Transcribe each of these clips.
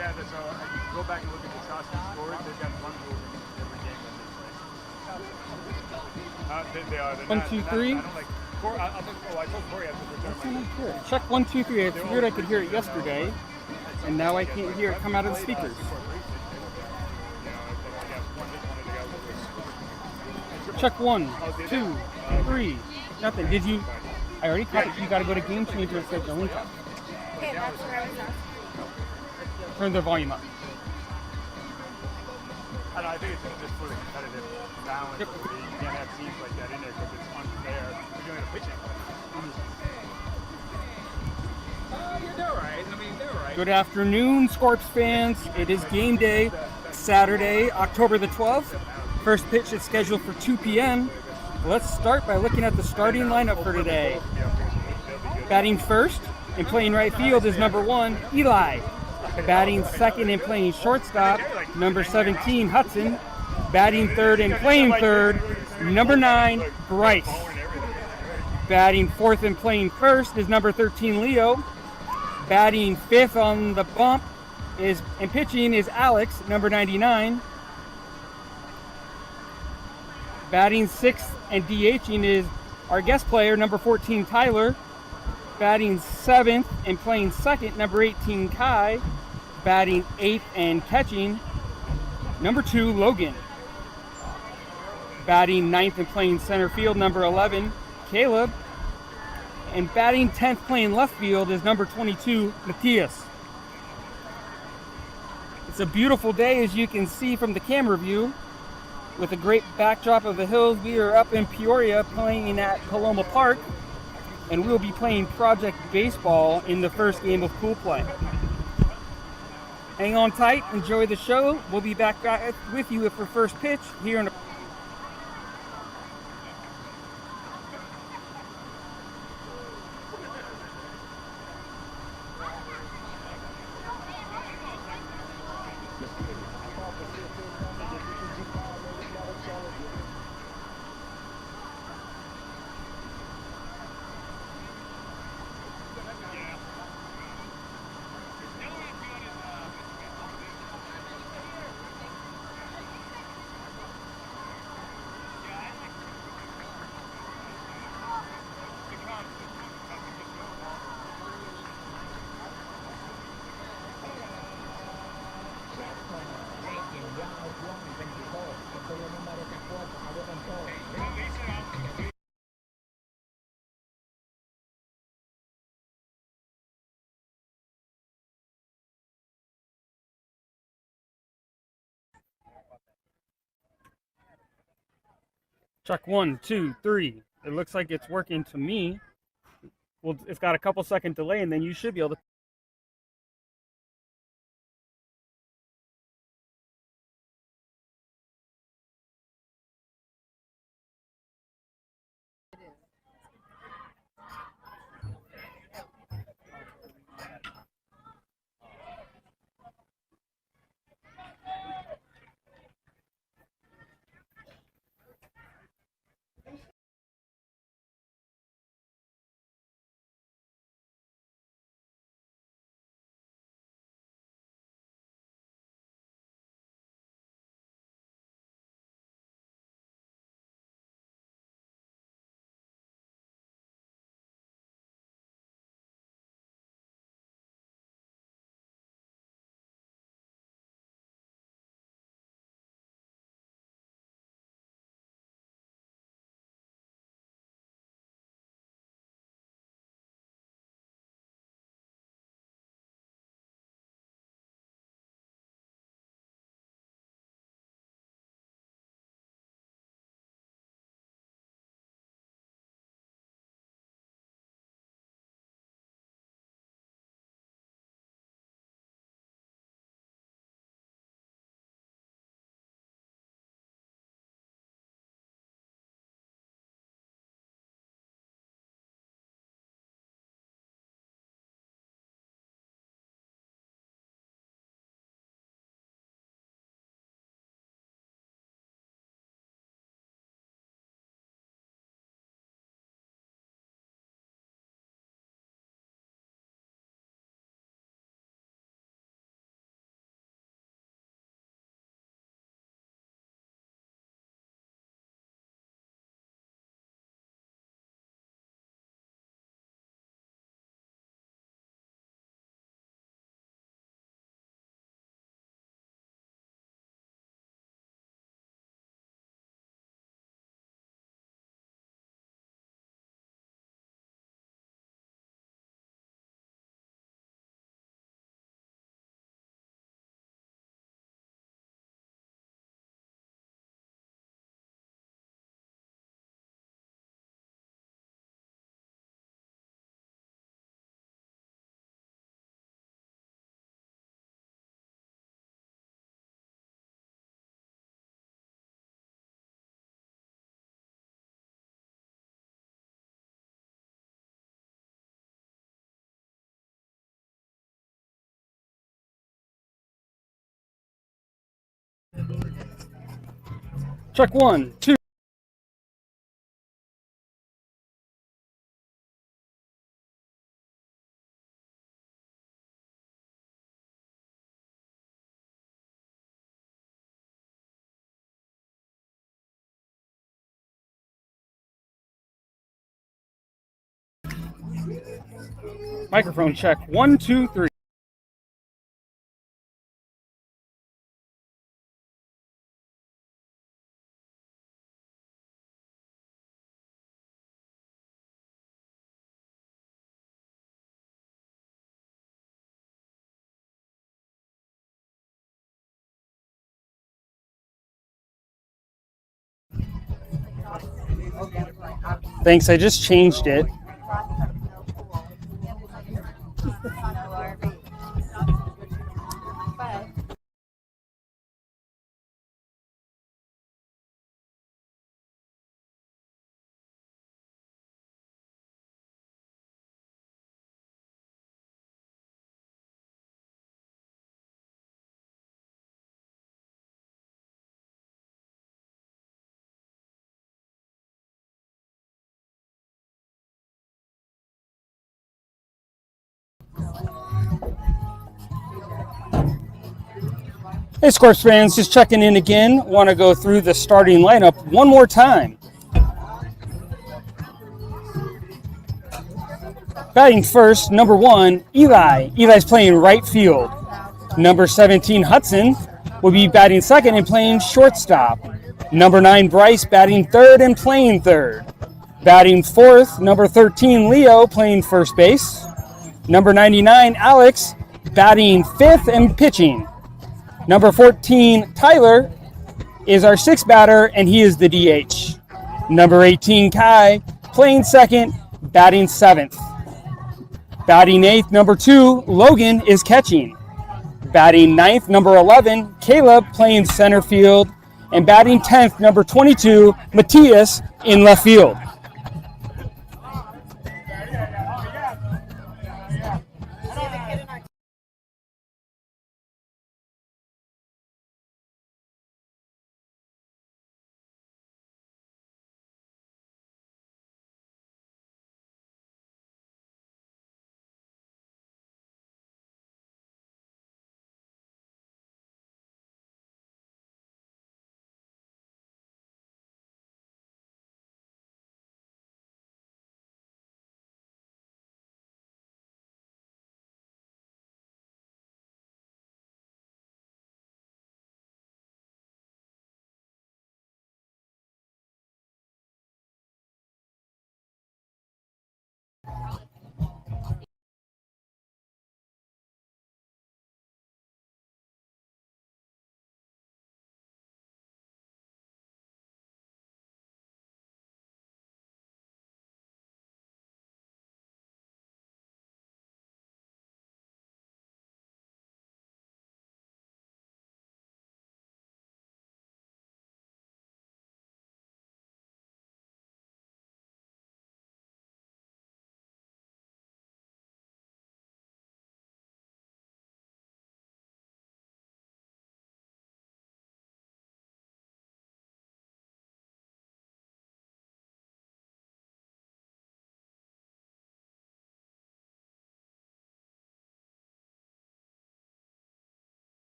Yeah, so you can go back and look at the shots they scored. They've got one goal in every game that they play. They are. 1, 2, 3. I don't like. I told Corey I have to return my. Check 1, 2, 3. It's weird. I could hear it yesterday, and now I can't hear it come out of the speakers. Check 1, 2, 3. Nothing. Did you? I already caught it. You got to go to game changer and set the link up. Okay, that's where I was at. Turn the volume up. I think it's just for the competitive balance. Yep. You can't have teams like that in there because it's unfair. You're doing a pitching. They're right. I mean, they're right. Good afternoon, Scorps fans. It is game day, Saturday, October the 12th. First pitch is scheduled for 2 p.m. Let's start by looking at the starting lineup for today. Batting first and playing right field is number 1, Eli. Batting second and playing shortstop, number 17, Hudson. Batting third and playing third, number 9, Bryce. Batting fourth and playing first is number 13, Leo. Batting fifth on the bump and pitching is Alex, number 99. Batting sixth and DHing is our guest player, number 14, Tyler. Batting seventh and playing second, number 18, Kai. Batting eighth and catching, number 2, Logan. Batting ninth and playing center field, number 11, Caleb. And batting 10th playing left field is number 22, Matthias. It's a beautiful day, as you can see from the camera view, with a great backdrop of the hills. We are up in Peoria playing at Paloma Park, and we'll be playing Project Baseball in the first game of pool play. Hang on tight, enjoy the show. We'll be back with you for first pitch here in a check 1, 2, 3. It looks like it's working to me. Well, it's got a couple second delay, and then you should be able to Check 1, 2. Microphone check 1, 2, 3. Thanks, I just changed it. Hey, Scorps fans, just checking in again. Want to go through the starting lineup one more time. Batting first, number 1, Eli. Eli's playing right field. Number 17, Hudson, will be batting second and playing shortstop. Number 9, Bryce, batting third and playing third. Batting fourth, number 13, Leo, playing first base. Number 99, Alex, batting fifth and pitching. Number 14, Tyler, is our sixth batter, and he is the DH. Number 18, Kai, playing second, batting seventh. Batting eighth, number 2, Logan, is catching. Batting ninth, number 11, Caleb, playing center field. And batting 10th, number 22, Matthias, in left field.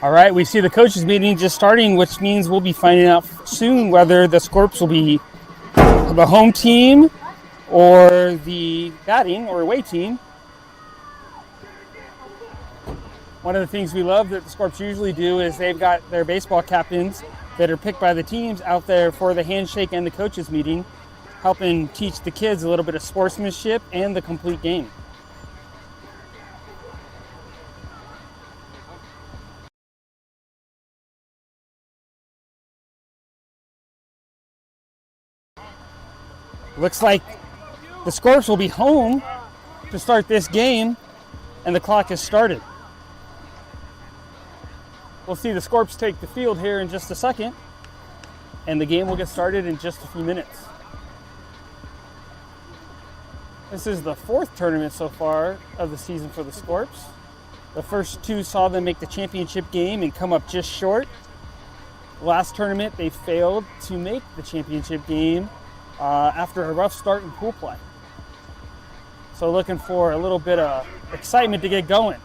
All right, we see the coaches meeting just starting, which means we'll be finding out soon whether the Scorps will be the home team or the batting or away team. One of the things we love that the Scorps usually do is they've got their baseball captains that are picked by the teams out there for the handshake and the coaches meeting, helping teach the kids a little bit of sportsmanship and the complete game. Looks like the Scorps will be home to start this game, and the clock has started. We'll see the Scorps take the field here in just a second, and the game will get started in just a few minutes. This is the fourth tournament so far of the season for the Scorps. The first two saw them make the championship game and come up just short. Last tournament, they failed to make the championship game after a rough start in pool play. So looking for a little bit of excitement to get going.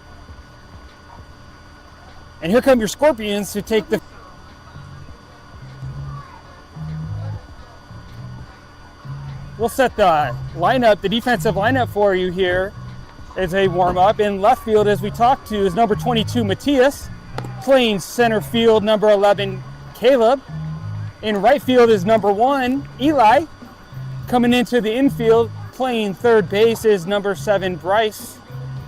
And here come your Scorpions to take the... We'll set the lineup, the defensive lineup for you here as a warm-up. In left field, as we talked to, is number 22, Matthias. Playing center field, number 11, Caleb. In right field is number 1, Eli. Coming into the infield, playing third base is number 7, Bryce.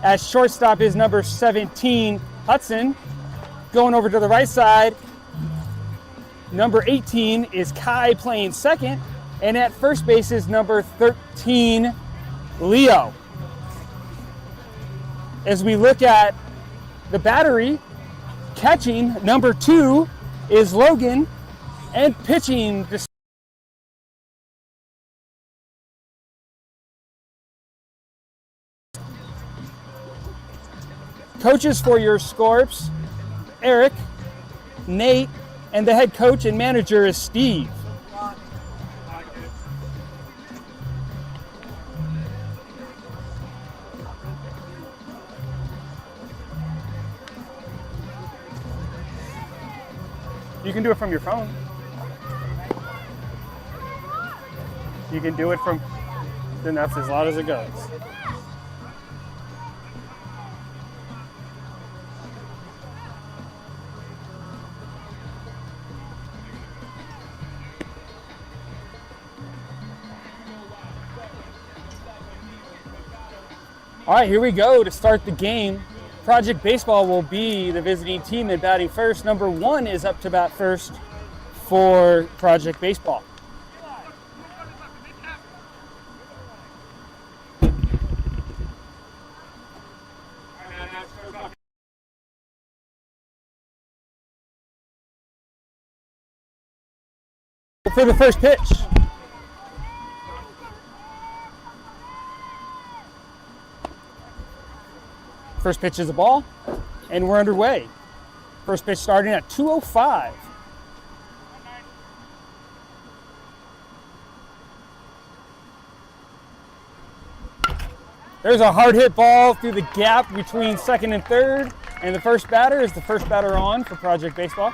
At shortstop is number 17, Hudson. Going over to the right side, number 18 is Kai playing second. And at first base is number 13, Leo. As we look at the battery, catching, number 2 is Logan. And pitching, coaches for your Scorps, Eric, Nate, and the head coach and manager is Steve. You can do it from your phone. You can do it from, then that's as loud as it goes. All right, here we go to start the game. Project Baseball will be the visiting team and batting first. Number 1 is up to bat first for Project Baseball. For the first pitch. First pitch is a ball, and we're underway. First pitch starting at 2:05. There's a hard hit ball through the gap between second and third, and the first batter is the first batter on for Project Baseball.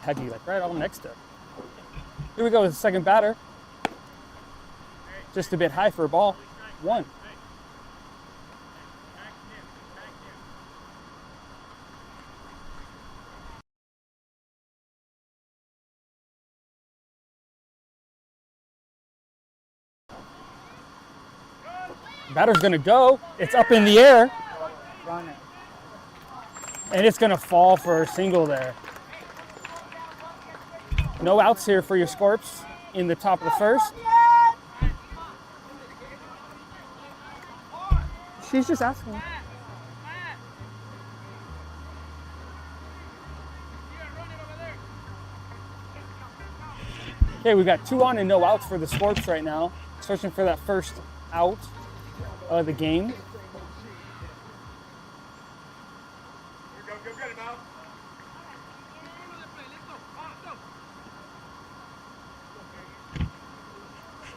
Had you like right on next to it. Here we go with the second batter. Just a bit high for a ball. 1. Batter's gonna go. It's up in the air. And it's gonna fall for a single there. No outs here for your Scorps in the top of the first. She's just asking. Okay, we've got 2 on and no outs for the Scorps right now. Searching for that first out of the game.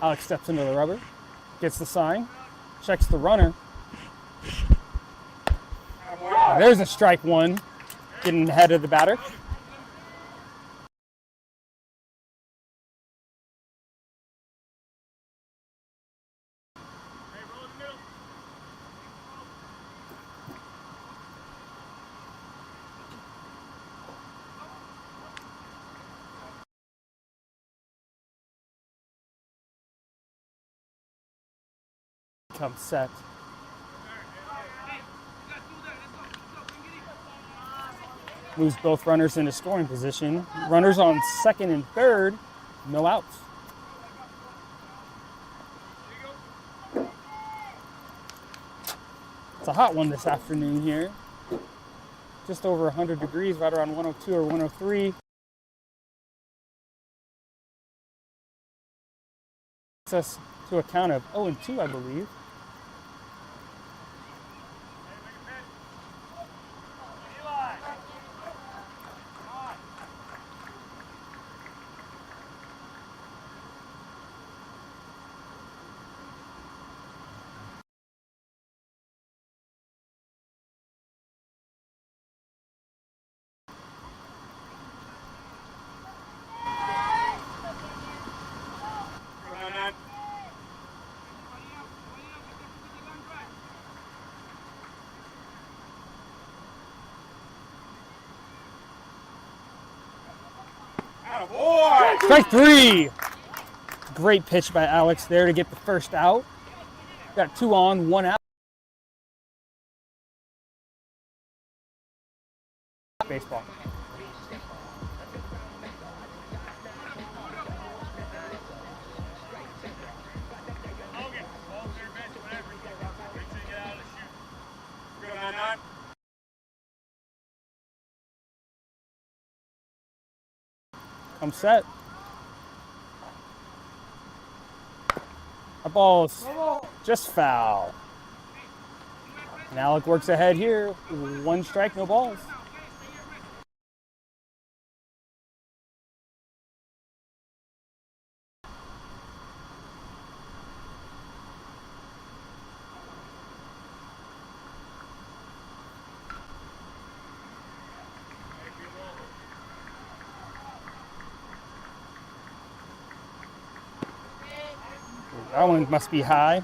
Alex steps into the rubber, gets the sign, checks the runner. There's a strike one, getting ahead of the batter. Comes set. Moves both runners into scoring position. Runners on second and third, no outs. It's a hot one this afternoon here. Just over 100 degrees, right around 102 or 103. Takes us to a count of 0-2, I believe. Strike 3. Great pitch by Alex there to get the first out. Got 2 on, 1 out. Baseball. I'm set. That ball's just foul. And Alec works ahead here. 1 strike, no balls. That one must be high.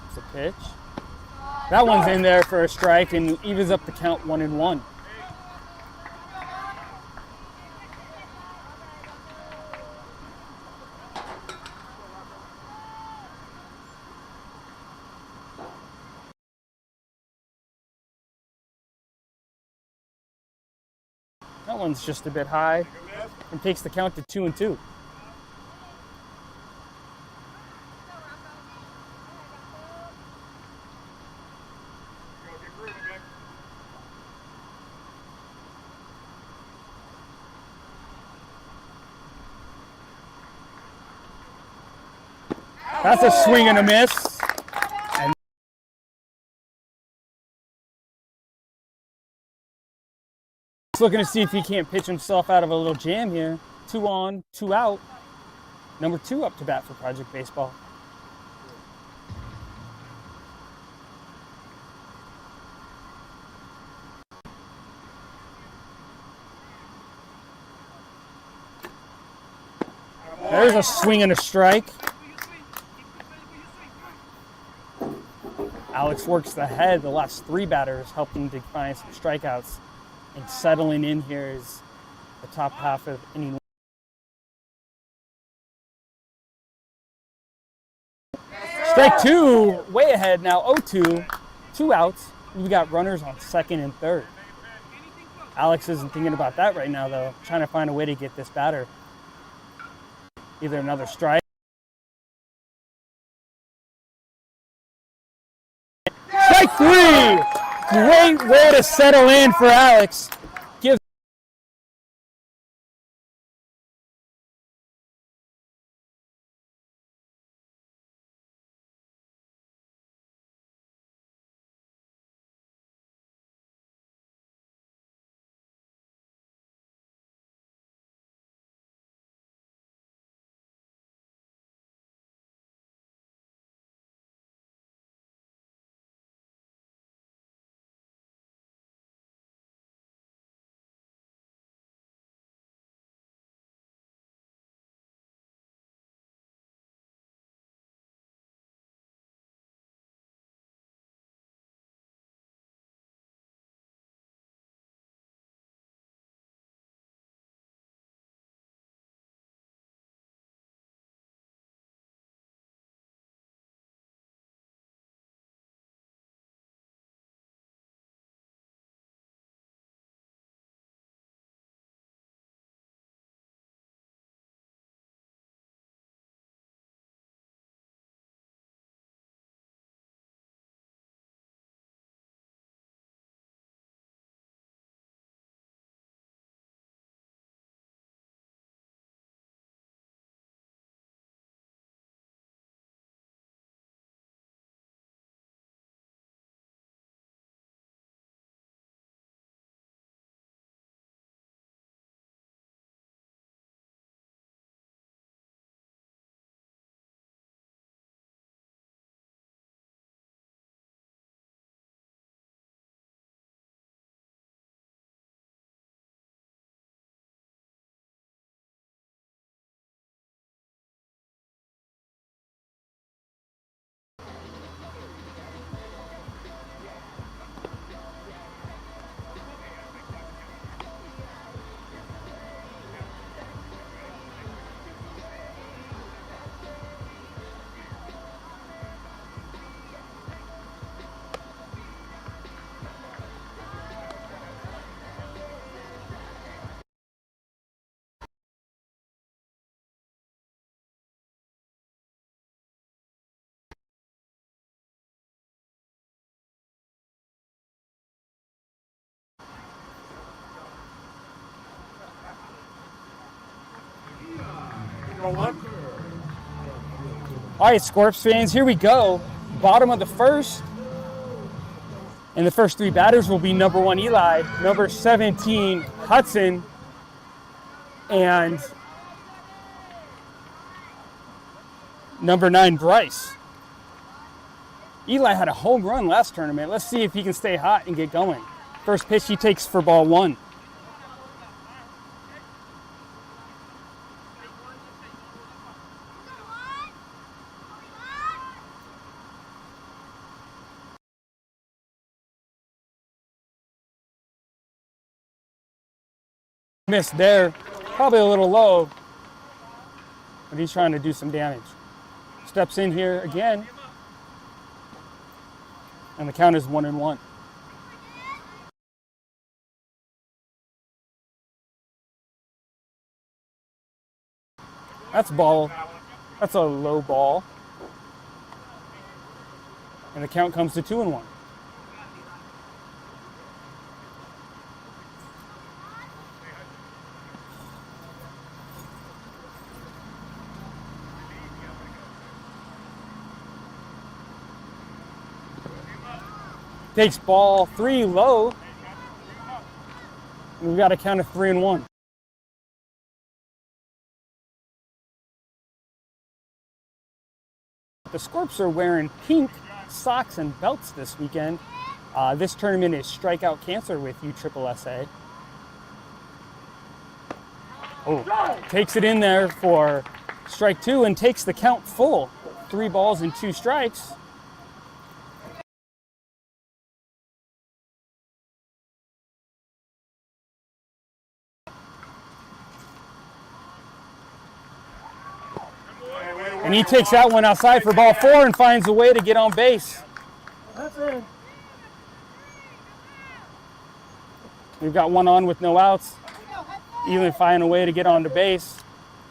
It's a pitch. That one's in there for a strike and evens up the count 1-1. That one's just a bit high and takes the count to 2-2. That's a swing and a miss. And he's looking to see if he can't pitch himself out of a little jam here. 2 on, 2 out. Number 2 up to bat for Project Baseball. There's a swing and a strike. Alex works the head. The last 3 batters helping to find some strikeouts. And settling in here is the top half of inning. Strike 2, way ahead now, 0-2. 2 outs. We got runners on second and third. Alex isn't thinking about that right now, though. Trying to find a way to get this batter. Either another strike. Strike three! Great way to settle in for Alex. Gives Roll one. All right, Scorps fans, here we go. Bottom of the first. And the first three batters will be number 1, Eli, number 17, Hudson, and number 9, Bryce. Eli had a home run last tournament. Let's see if he can stay hot and get going. First pitch he takes for ball 1. Missed there, probably a little low, but he's trying to do some damage. Steps in here again, and the count is 1-1. That's a low ball, and the count comes to 2-1. Takes ball 3 low. We've got a count of 3-1. The Scorps are wearing pink socks and belts this weekend. This tournament is Strikeout Cancer with USSSA. Oh, takes it in there for strike 2 and takes the count full. 3 balls and 2 strikes. And he takes that one outside for ball 4 and finds a way to get on base. That's it. We've got one on with no outs. Even find a way to get onto base.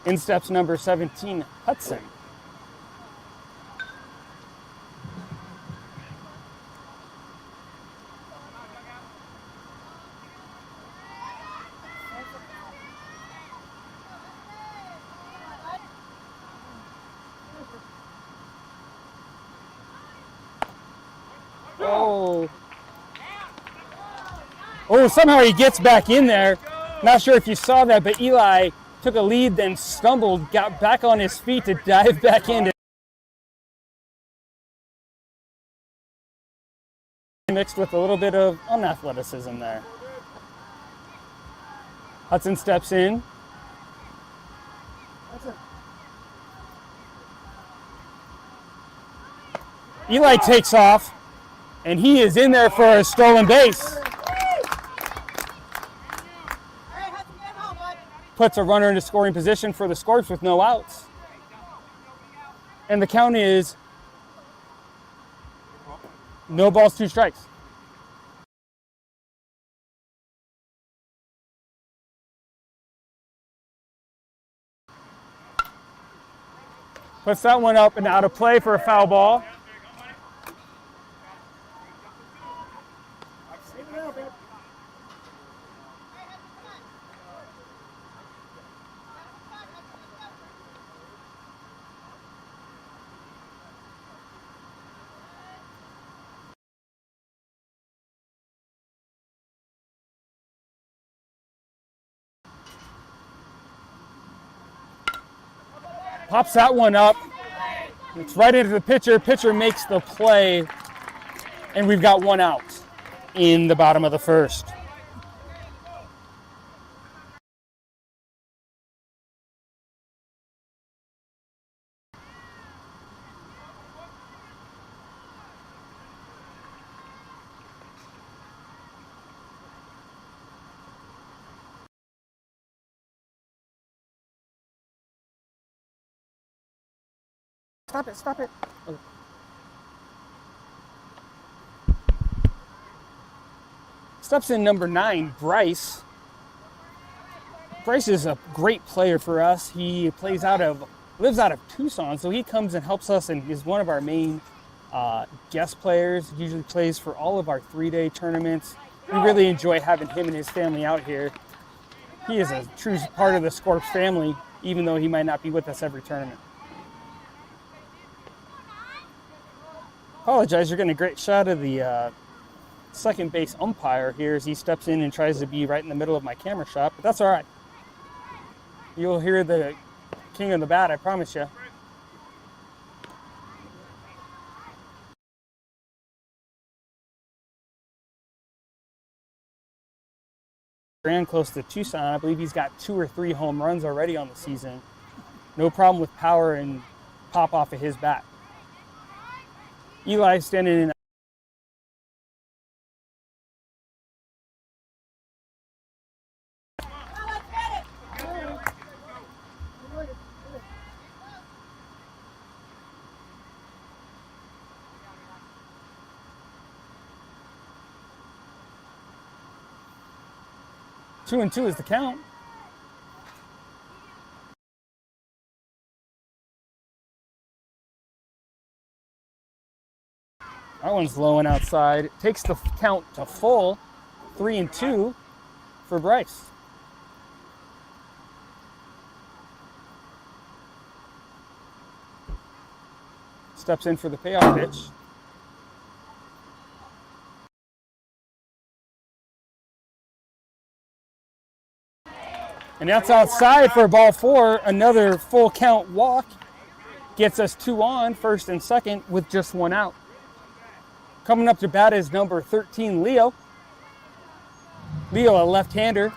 In steps number 17, Hudson. Oh, somehow he gets back in there. Not sure if you saw that, but Eli took a lead, then stumbled, got back on his feet to dive back in. Mixed with a little bit of unathleticism there. Hudson steps in. Eli takes off, and he is in there for a stolen base. Puts a runner into scoring position for the Scorps with no outs. And the count is no balls, 2 strikes. Puts that one up and out of play for a foul ball. Pops that one up. It's right into the pitcher. Pitcher makes the play, and we've got 1 out in the bottom of the first. Stop it. Okay. Steps in number 9, Bryce. Bryce is a great player for us. He lives out of Tucson, so he comes and helps us and is one of our main guest players. He usually plays for all of our 3-day tournaments. We really enjoy having him and his family out here. He is a true part of the Scorps family, even though he might not be with us every tournament. Apologize, you're getting a great shot of the second base umpire here as he steps in and tries to be right in the middle of my camera shot, but that's all right. You'll hear the king of the bat, I promise you. Ran close to Tucson. I believe he's got 2 or 3 home runs already on the season. No problem with power and pop off of his bat. Eli standing in. Two and two is the count. That one's low and outside. It takes the count to full. 3-2 for Bryce. Steps in for the payoff pitch. And that's outside for ball 4. Another full count walk gets us 2 on, first and second, with just 1 out. Coming up to bat is number 13, Leo. Leo, a left-hander.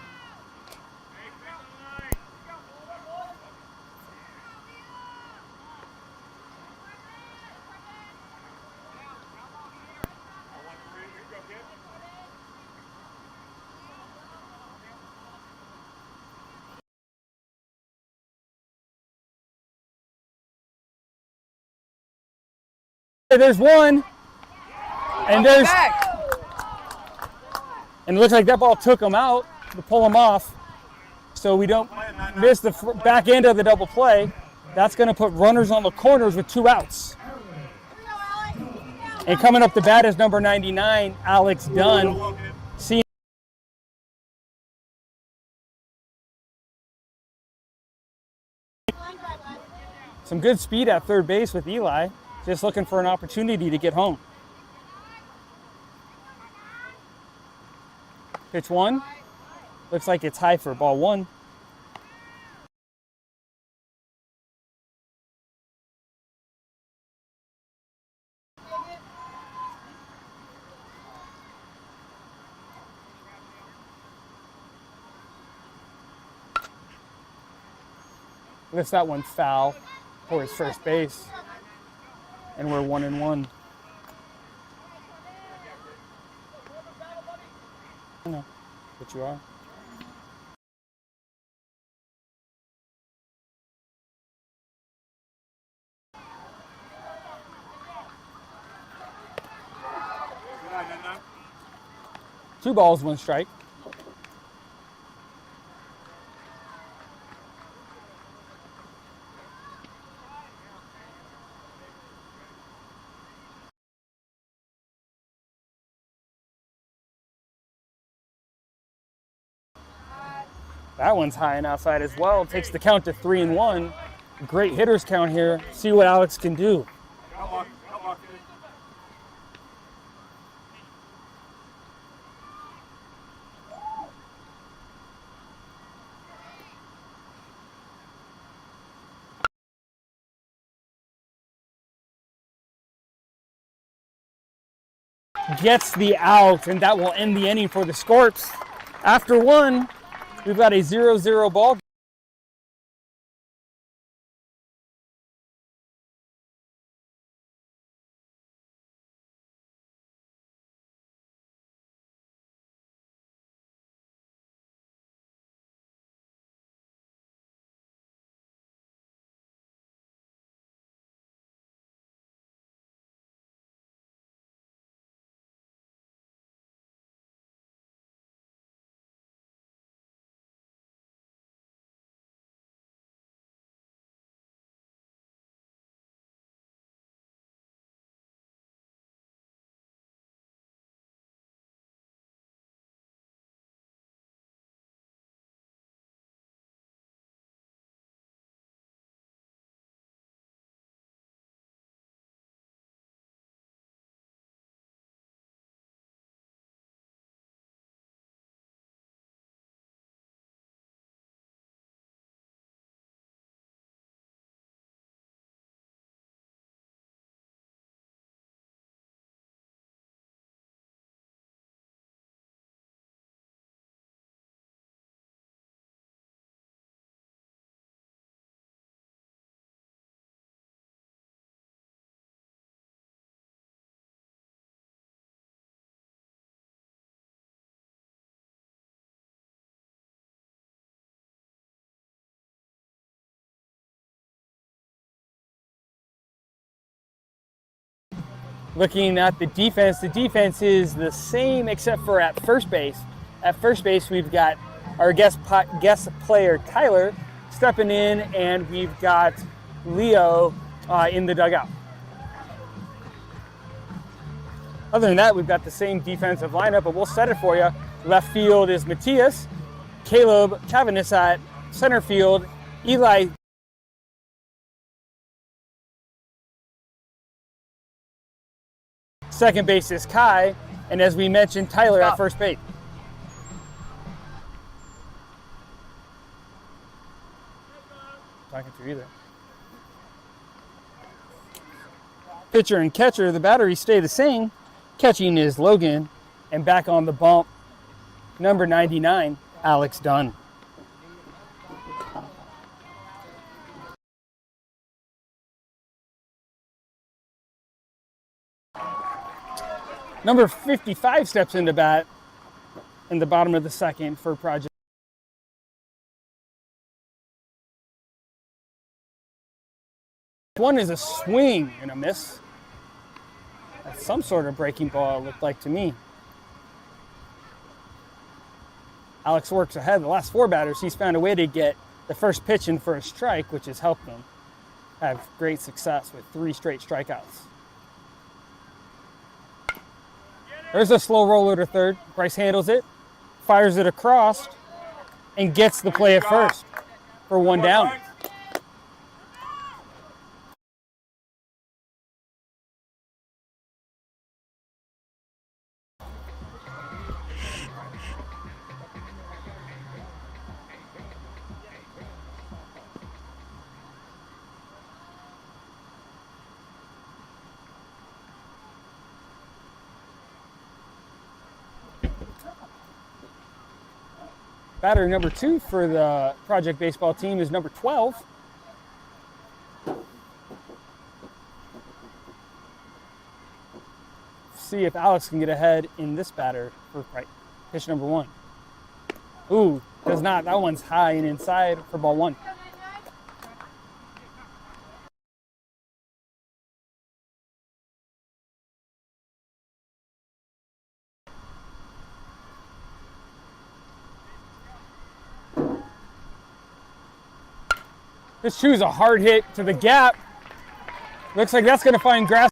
There's one. And And it looks like that ball took him out to pull him off. So we don't miss the back end of the double play. That's going to put runners on the corners with 2 outs. And coming up to bat is number 99, Alex Dunn. Seeing some good speed at third base with Eli. Just looking for an opportunity to get home. Pitch 1. Looks like it's high for ball 1. Lifts that one foul for his first base. And we're 1-1. I know what you are. Two balls, 1 strike. That one's high and outside as well. Takes the count to 3-1. Great hitters count here. See what Alex can do. Gets the out, and that will end the inning for the Scorps. After 1, we've got a 0-0 ball. Looking at the defense is the same except for at first base. At first base, we've got our guest player, Tyler, stepping in, and we've got Leo in the dugout. Other than that, we've got the same defensive lineup, but we'll set it for you. Left field is Matthias, Caleb Cavanis at center field, Eli second base is Kai, and as we mentioned, Tyler at first base. Talking to you there. Pitcher and catcher, the batteries stay the same. Catching is Logan, and back on the bump, number 99, Alex Dunn. Number 55 steps into bat in the bottom of the second for Project. One is a swing and a miss. That's some sort of breaking ball, it looked like to me. Alex works ahead. The last 4 batters, he's found a way to get the first pitch in for a strike, which has helped him have great success with 3 straight strikeouts. There's a slow roller to third. Bryce handles it, fires it across, and gets the play at first for 1 down. Batter number 2 for the Project Baseball team is number 12. See if Alex can get ahead in this batter for pitch number 1. Ooh, does not. That one's high and inside for ball 1. This shoe's a hard hit to the gap. Looks like that's going to find grass.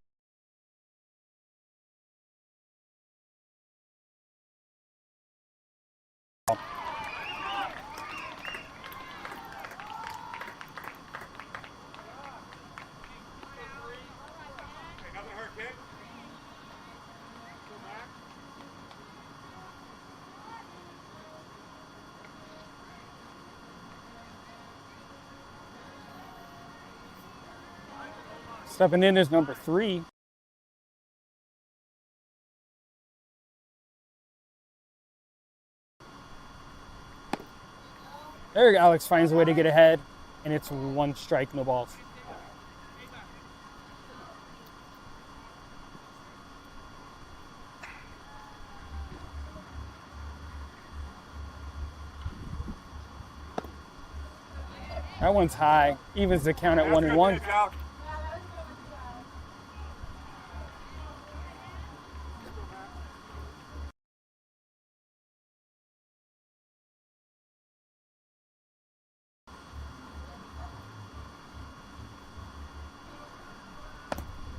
Stepping in is number 3. There, Alex finds a way to get ahead, and it's 1 strike, no balls. That one's high, evens the count at 1-1.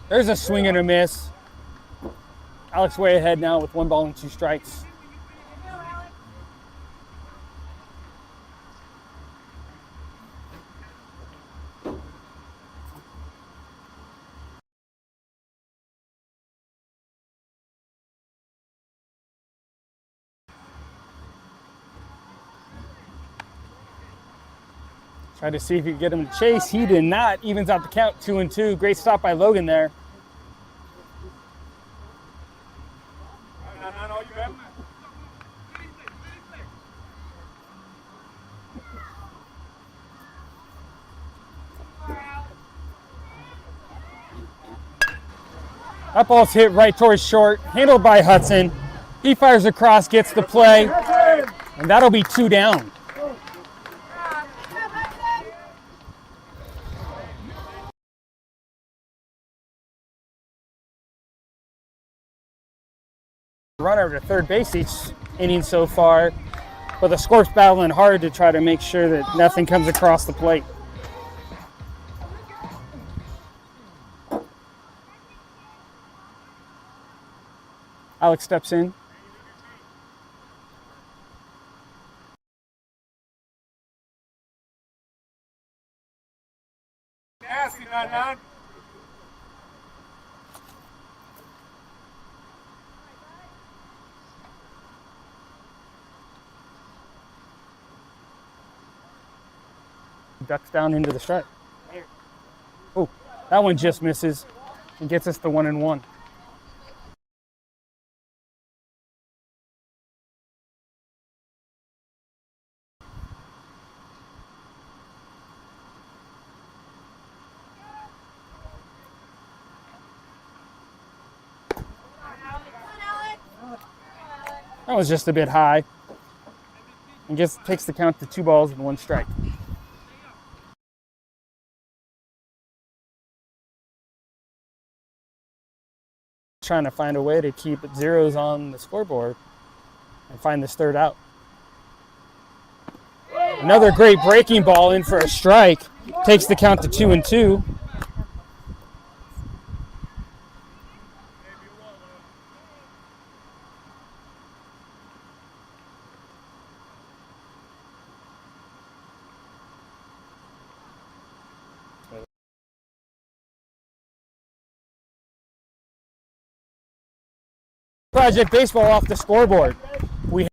There's a swing and a miss. Alex way ahead now with 1 ball and 2 strikes. Tried to see if he could get him to chase. He did not. Evens out the count, 2-2. Great stop by Logan there. That ball's hit right towards short, handled by Hudson. He fires across, gets the play, and that'll be 2 down. Runner to third base each inning so far, but the Scorps battling hard to try to make sure that nothing comes across the plate. Alex steps in. Ducks down into the strike. Oh, that one just misses and gets us the 1-1. That was just a bit high and just takes the count to 2 balls and 1 strike. Trying to find a way to keep zeros on the scoreboard and find this 3rd out. Another great breaking ball in for a strike. Takes the count to 2-2. Project Baseball off the scoreboard. We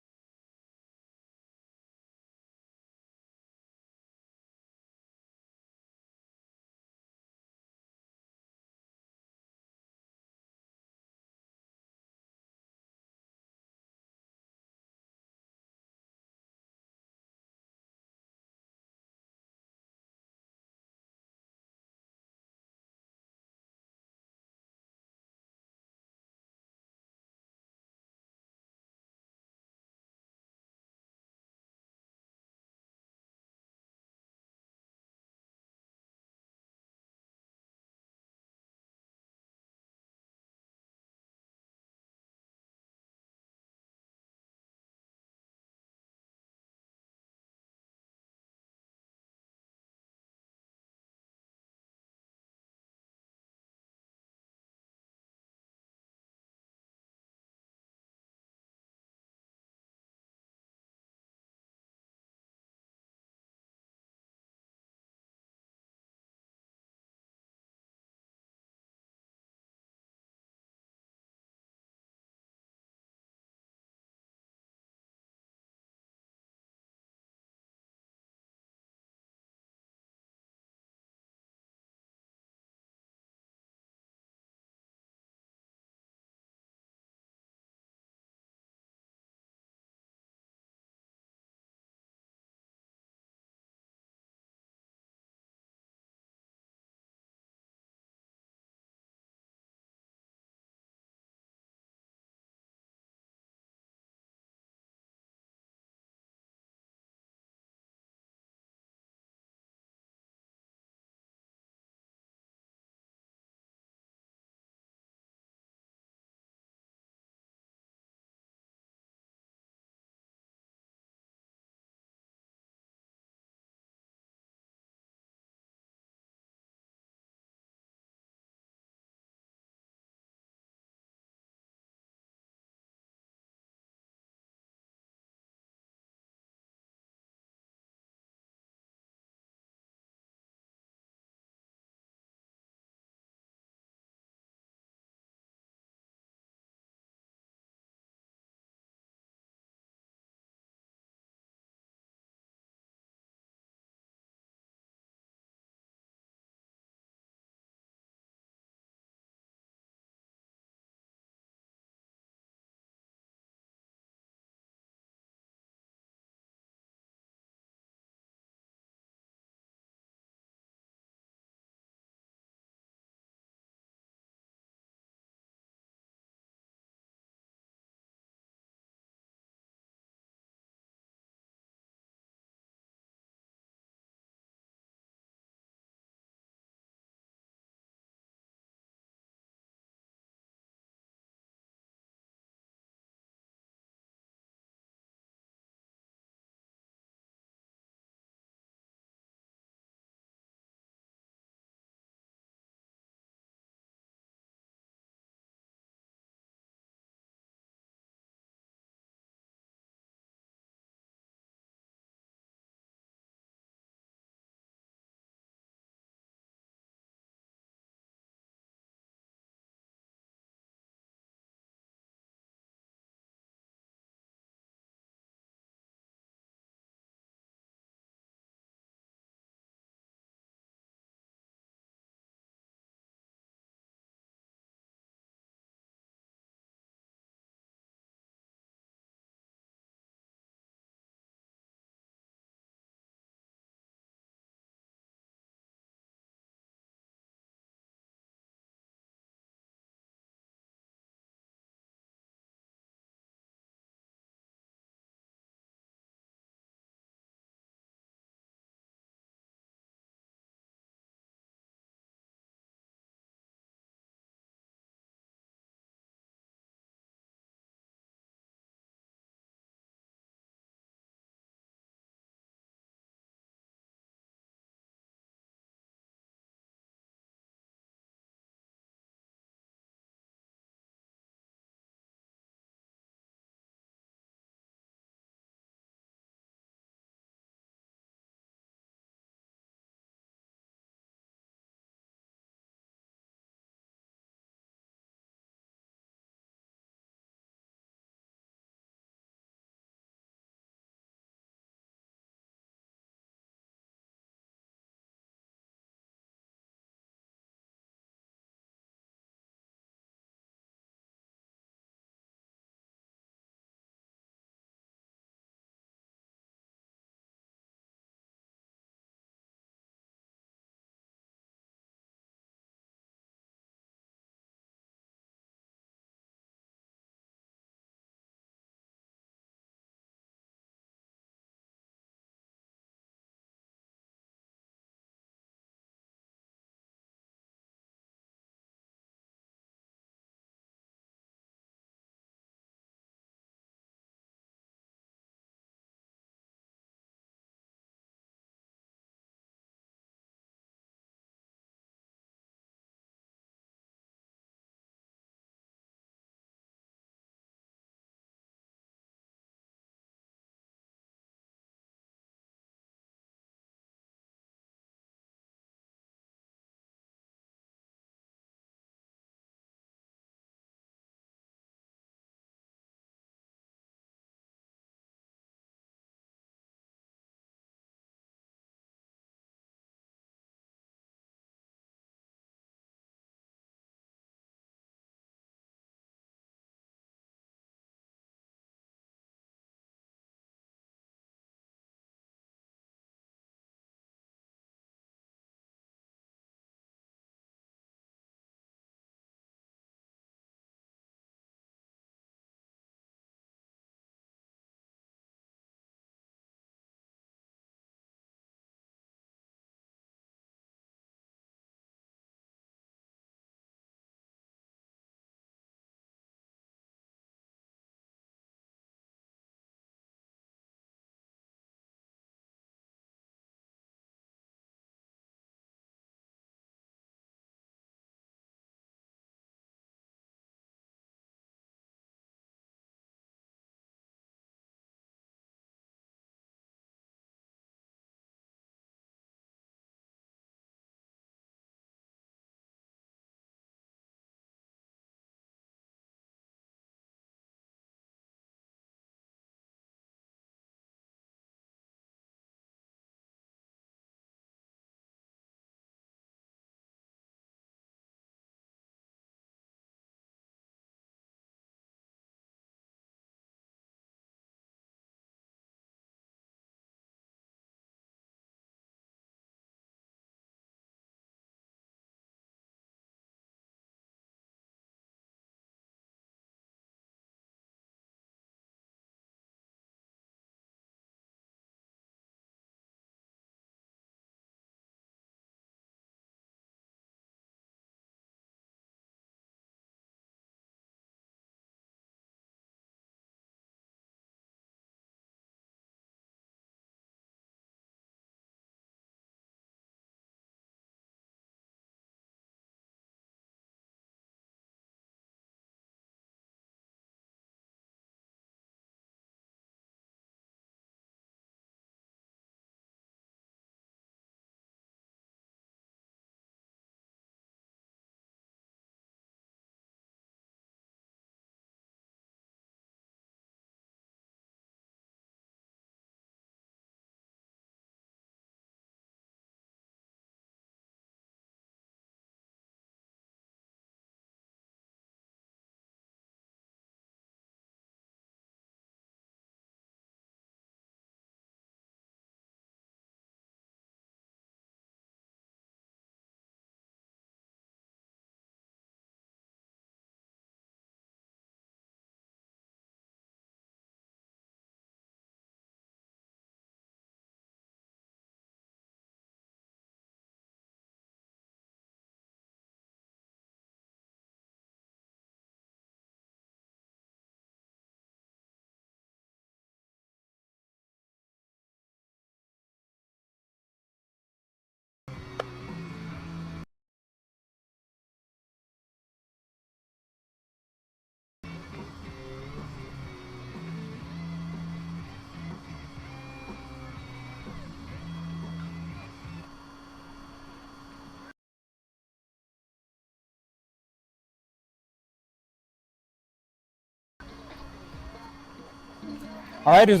All right, as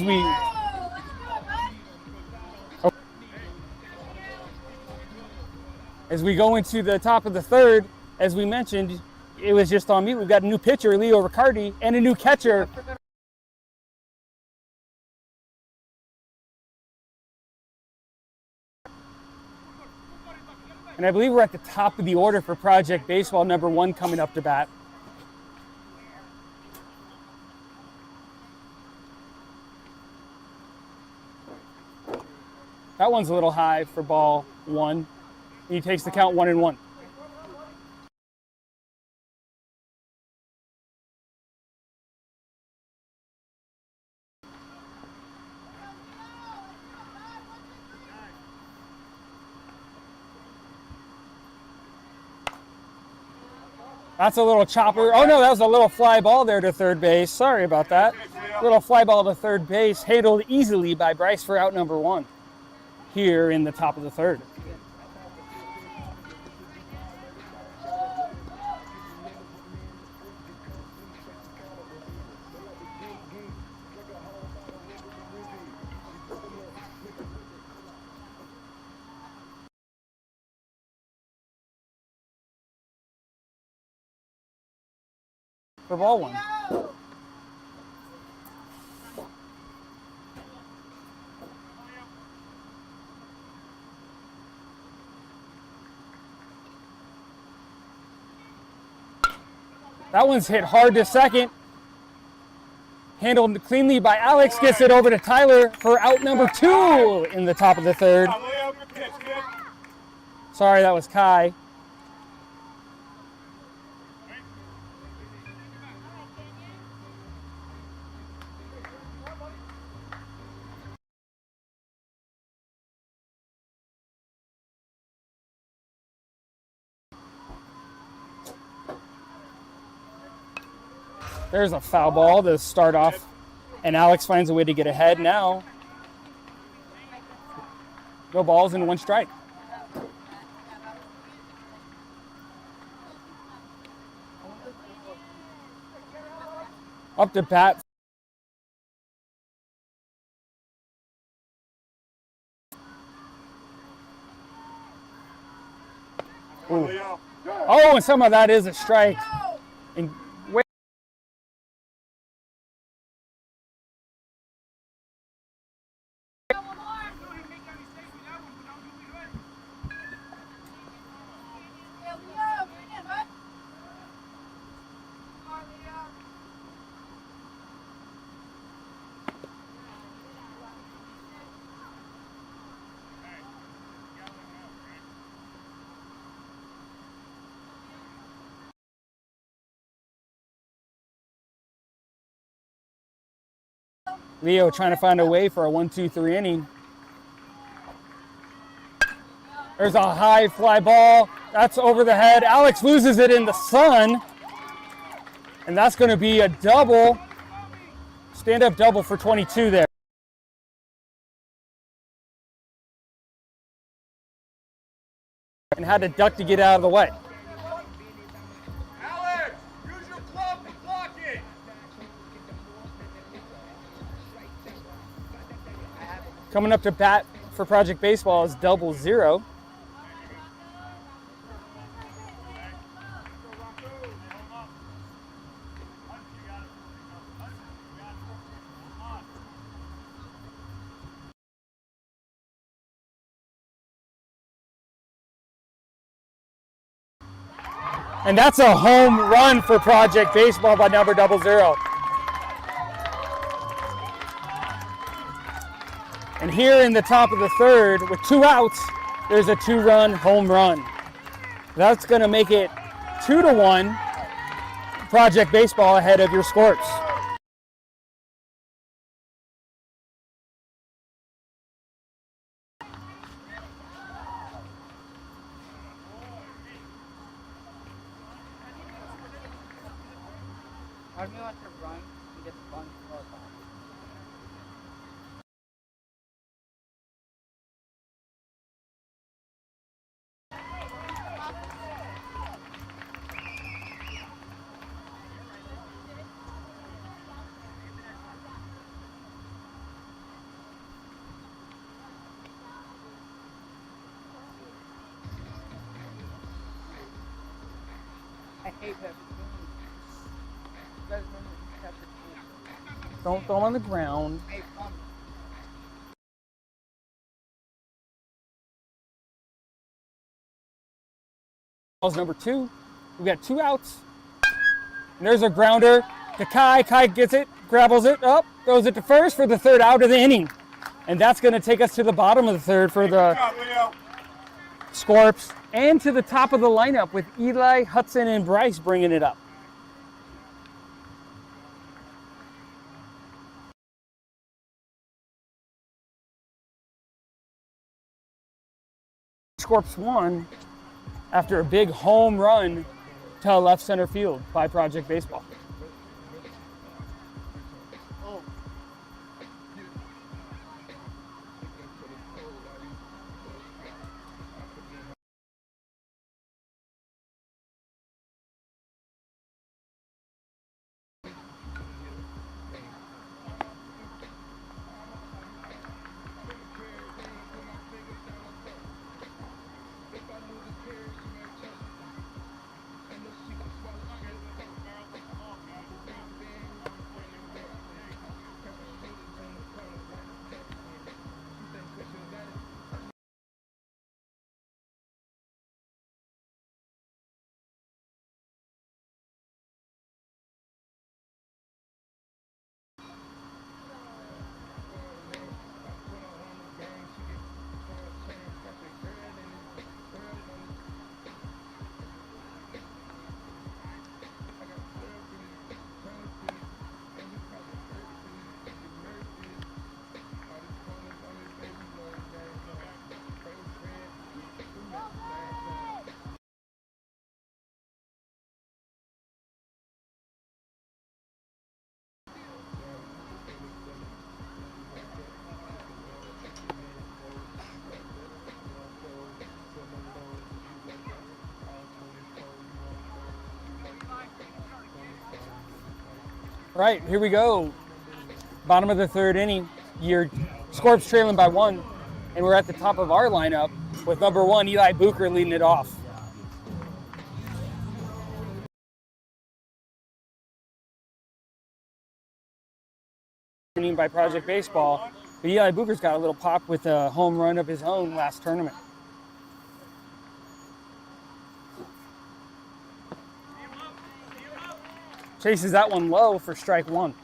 we go into the top of the third, as we mentioned, it was just on mute. We've got a new pitcher, Leo Riccardi, and a new catcher. And I believe we're at the top of the order for Project Baseball, number 1 coming up to bat. That one's a little high for ball 1. He takes the count 1-1. That's a little chopper. Oh no, that was a little fly ball there to third base. Sorry about that. Little fly ball to third base, handled easily by Bryce for out number 1 here in the top of the third. For ball 1. That one's hit hard to second. Handled cleanly by Alex, gets it over to Tyler for out number 2 in the top of the third. Sorry, that was Kai. There's a foul ball to start off, and Alex finds a way to get ahead now. No balls and 1 strike. Up to bat. Ooh. Oh, and some of that is a strike. And Leo trying to find a way for a 1-2-3 inning. There's a high fly ball. That's over the head. Alex loses it in the sun. And that's going to be a double. Stand-up double for 22 there. And had to duck to get out of the way. Alex, use your glove to block it. Coming up to bat for Project Baseball is 00. And that's a home run for Project Baseball by number 00. And here in the top of the third, with 2 outs, there's a 2-run home run. That's going to make it 2-1, Project Baseball ahead of your Scorps. How do you want to run and get the bunch for a ball? Hey, Pepper. You guys remember chapter 2? Don't throw on the ground. Hey, come. Ball's number 2. We got 2 outs. And there's a grounder to Kai. Kai gets it, grabbles it up, throws it to first for the 3rd out of the inning. And that's going to take us to the bottom of the 3rd for the Scorps and to the top of the lineup with Eli, Hudson, and Bryce bringing it up. Scorps won after a big home run to left center field by Project Baseball. Right, here we go. Bottom of the 3rd inning. Your Scorps trailing by 1. And we're at the top of our lineup with number 1, Eli Booker, leading it off. By Project Baseball. But Eli Booker's got a little pop with a home run of his own last tournament. Chases that one low for strike 1.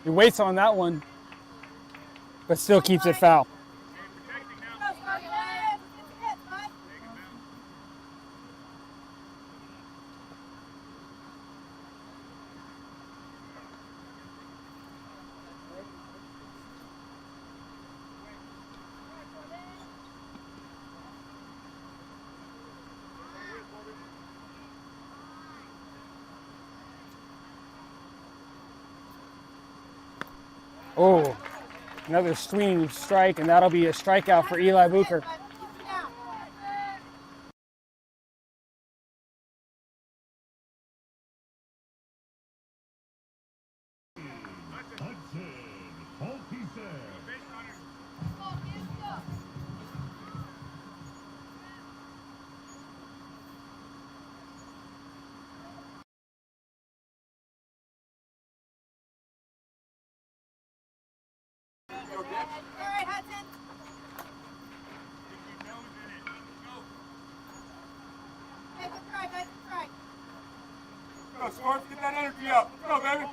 He waits on that one, but still keeps it foul. Oh, another swinging strike, and that'll be a strikeout for Eli Booker. Go, Scorps, get that energy up. Go, baby.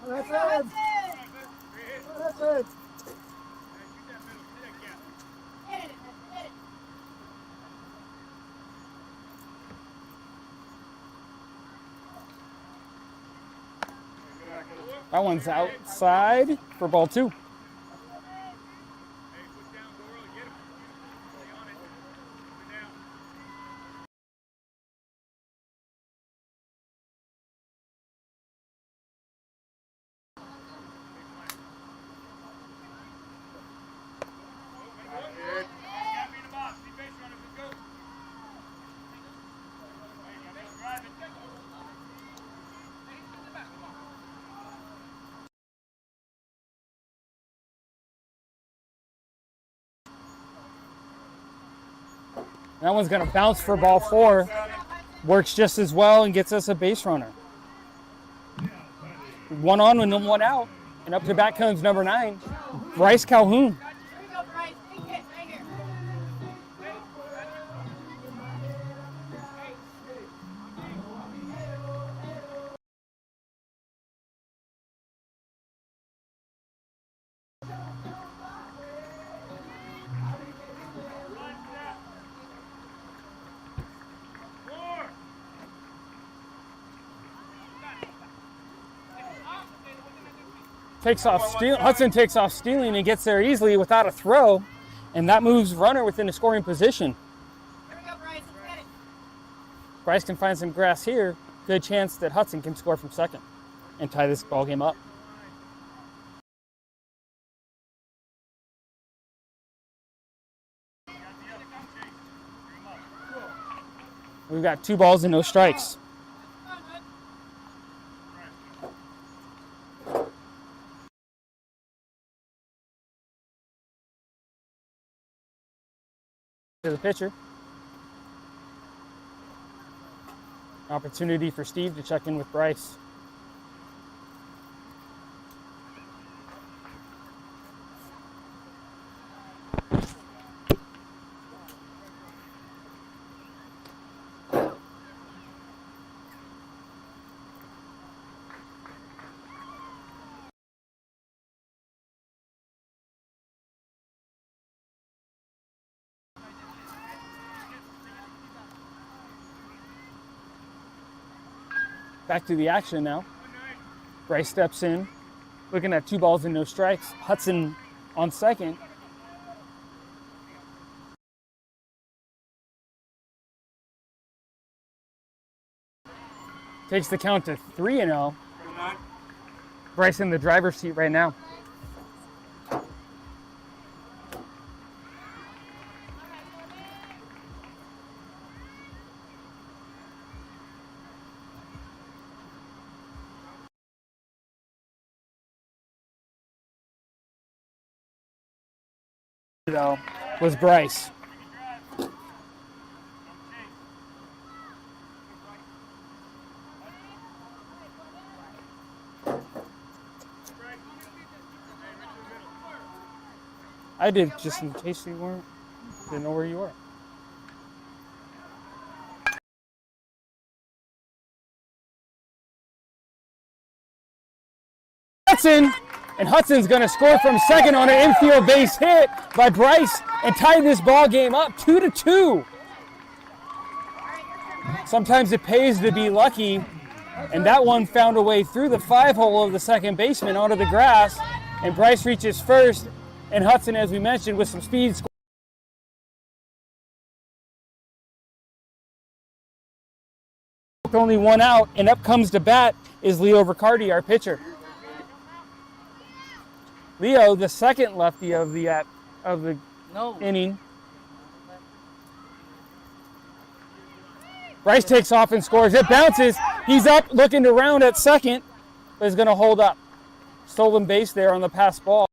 That's it. That's it. That one's outside for ball 2. That one's going to bounce for ball 4. Works just as well and gets us a base runner. 1 on and 1 out. And up to bat comes number 9, Bryce Calhoun. Hudson takes off stealing and gets there easily without a throw, and that moves runner within the scoring position. Here we go, Bryce. Let's get it. Bryce can find some grass here. Good chance that Hudson can score from second and tie this ball game up. We've got 2 balls and no strikes. To the pitcher. Opportunity for Steve to check in with Bryce. Back to the action now. Bryce steps in, looking at 2 balls and no strikes. Hudson on second. Takes the count to 3-0. Bryce in the driver's seat right now. Though was Bryce. I did, just in case you didn't know where you were. Hudson, and Hudson's going to score from second on an infield base hit by Bryce and tie this ball game up 2-2. Sometimes it pays to be lucky, and that one found a way through the 5-hole of the second baseman onto the grass, and Bryce reaches first, and Hudson, as we mentioned, with some speed. With only 1 out, and up comes to bat is Leo Riccardi, our pitcher. Leo, the second lefty of the inning. Bryce takes off and scores. It bounces. He's up looking to round at second, but is going to hold up. Stolen base there on the pass ball.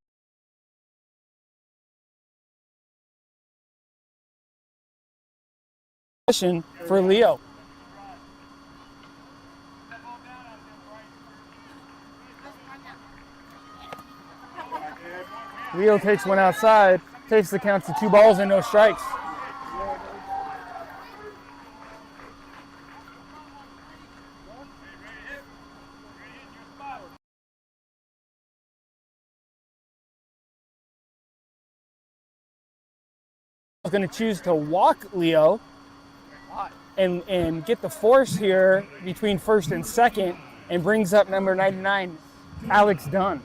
For Leo. Leo takes one outside, takes the count to 2 balls and no strikes. I was going to choose to walk Leo and get the force here between first and second, and brings up number 99, Alex Dunn.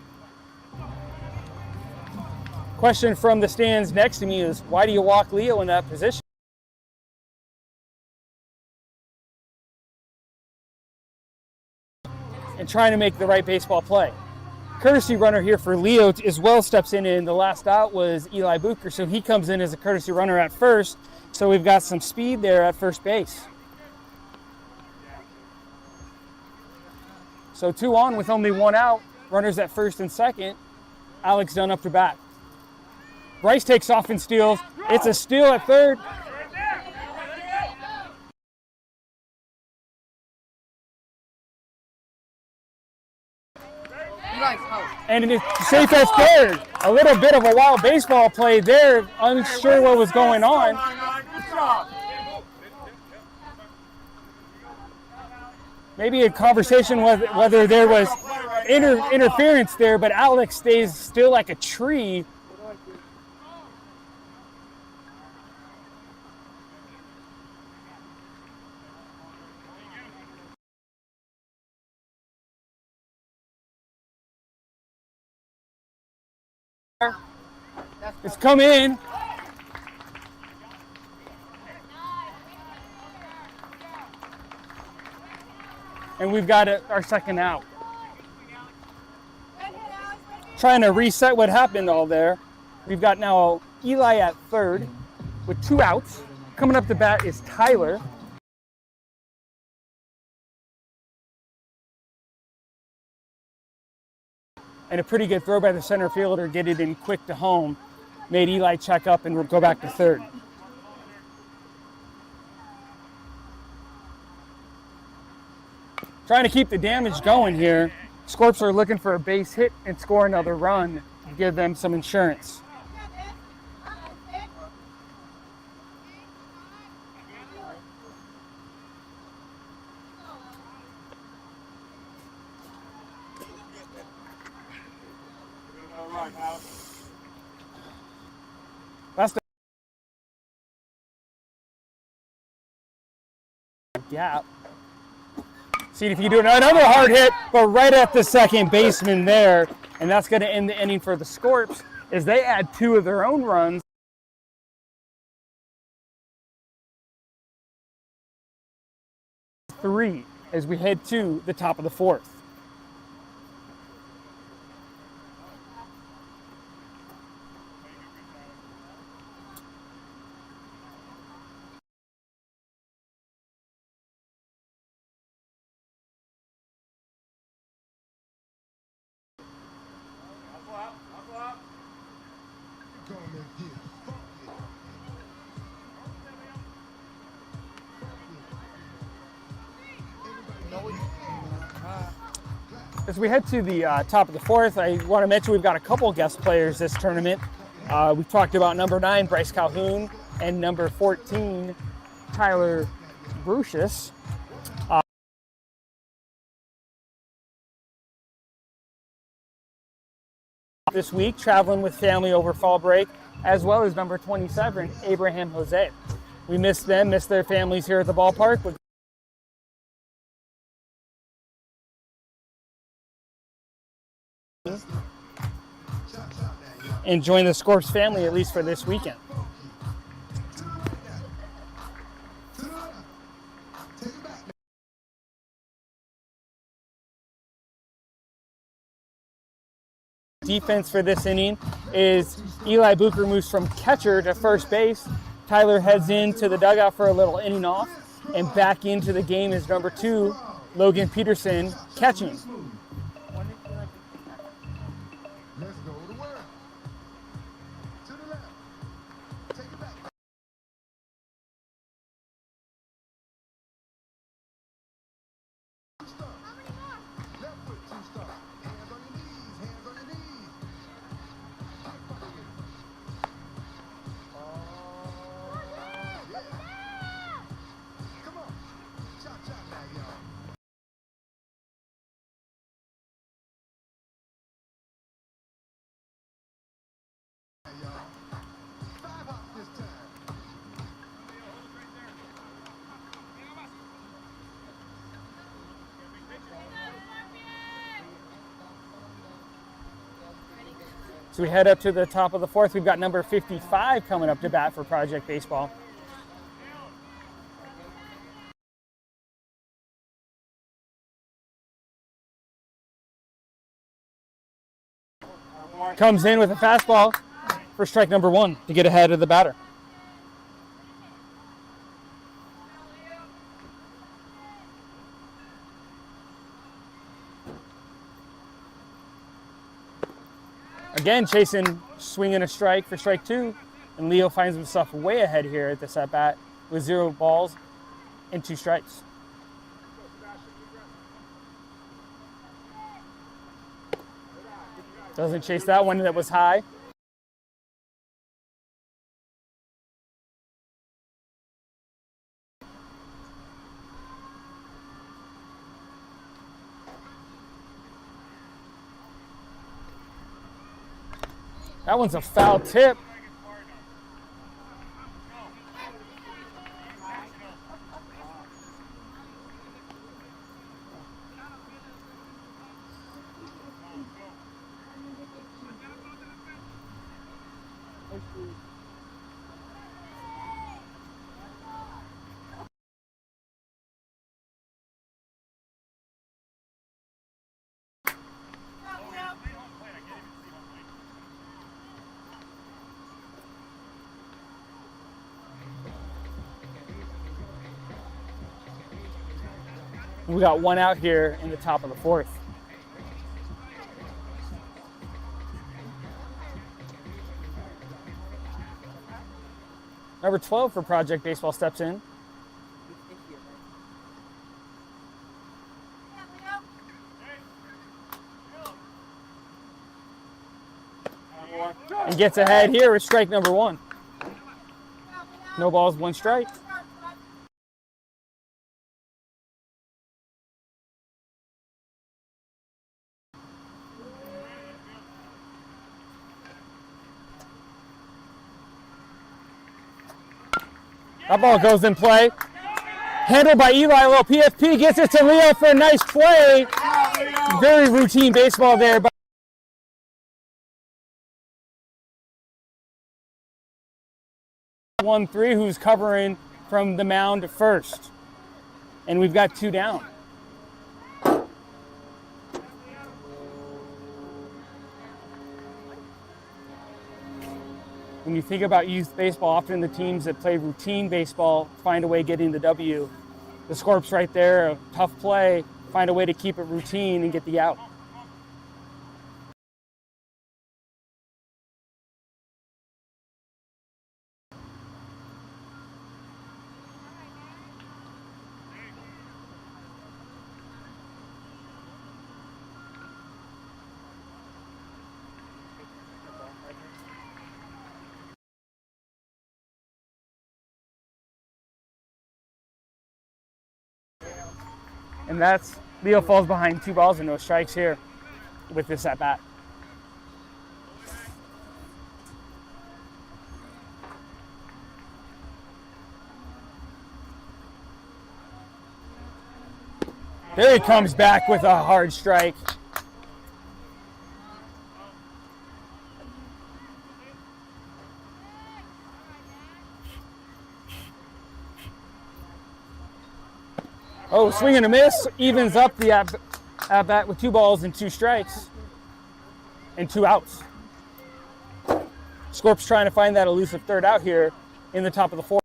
Question from the stands next to me is, why do you walk Leo in that position? And trying to make the right baseball play. Courtesy runner here for Leo as well steps in, and the last out was Eli Bucher, so he comes in as a courtesy runner at first. So we've got some speed there at first base. So 2 on with only 1 out. Runners at first and second. Alex Dunn up to bat. Bryce takes off and steals. It's a steal at third. And it's safe as third. A little bit of a wild baseball play there, unsure what was going on. Good job. Maybe a conversation whether there was interference there, but Alex stays still like a tree. It's come in. And we've got our second out. Trying to reset what happened all there. We've got now Eli at third with 2 outs. Coming up to bat is Tyler. And a pretty good throw by the center fielder, get it in quick to home. Made Eli check up and we'll go back to third. Trying to keep the damage going here. Scorps are looking for a base hit and score another run to give them some insurance. That's the gap. See if you do another hard hit, but right at the second baseman there, and that's going to end the inning for the Scorps as they add 2 of their own runs. Three as we head to the top of the 4th. As we head to the top of the 4th, I want to mention we've got a couple guest players this tournament. We've talked about number 9, Bryce Calhoun, and number 14, Tyler Brucius. This week, traveling with family over fall break, as well as number 27, Abraham Jose. We miss them, miss their families here at the ballpark. And join the Scorps family at least for this weekend. Defense for this inning is Eli Bucher moves from catcher to first base. Tyler heads into the dugout for a little inning off, and back into the game is number 2, Logan Peterson, catching. So we head up to the top of the 4th. We've got number 55 coming up to bat for Project Baseball. Comes in with a fastball for strike number 1 to get ahead of the batter. Again, chasing, swinging a strike for strike 2, and Leo finds himself way ahead here at this at-bat with 0 balls and 2 strikes. Doesn't chase that one that was high. That one's a foul tip. We got one out here in the top of the fourth. Number 12 for Project Baseball steps in. And gets ahead here with strike number 1. No balls, 1 strike. That ball goes in play. Handled by Eli. A little PFP gets it to Leo for a nice play. Very routine baseball there. 1-3 who's covering from the mound to first. And we've got 2 down. When you think about youth baseball, often the teams that play routine baseball find a way getting the W. The Scorps right there, a tough play, find a way to keep it routine and get the out. And that's, Leo falls behind 2 balls and no strikes here with this at bat. There he comes back with a hard strike. Oh, swing and a miss, evens up the at bat with 2 balls and 2 strikes and 2 outs. Scorps trying to find that elusive third out here in the top of the 4th.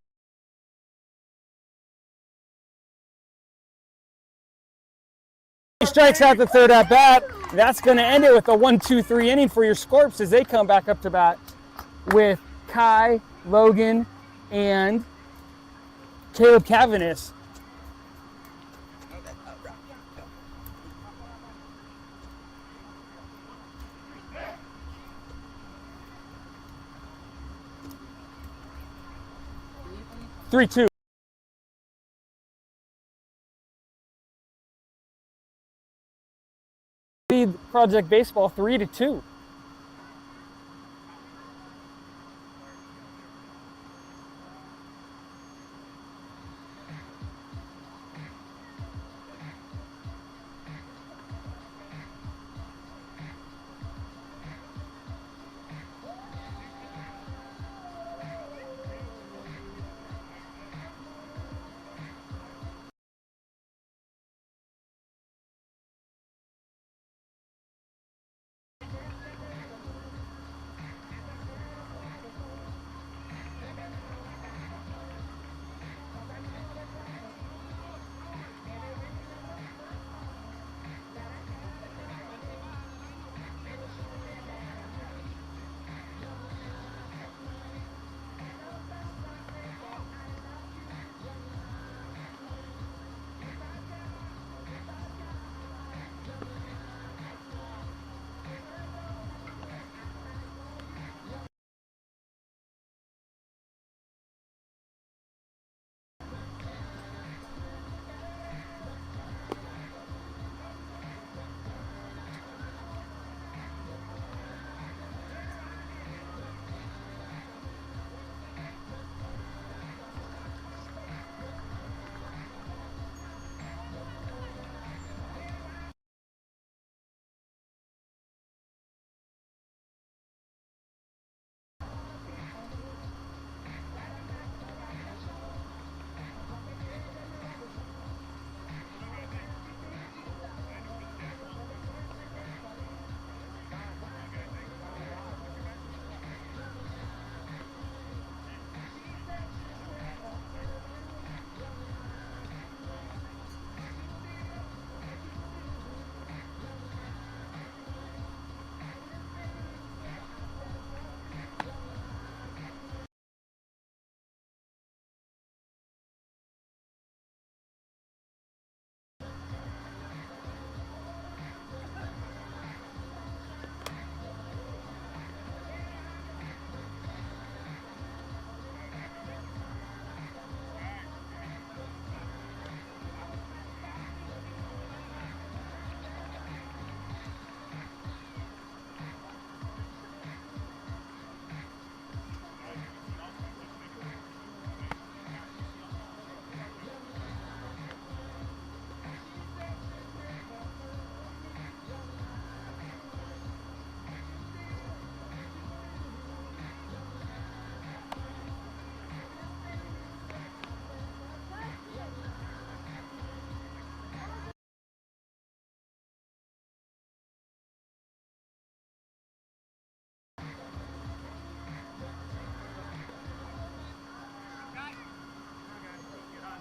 He strikes out the third at bat. That's going to end it with a 1-2-3 inning for your Scorps as they come back up to bat with Kai, Logan, and Caleb Cavanis. Three-two. Lead Project Baseball 3-2.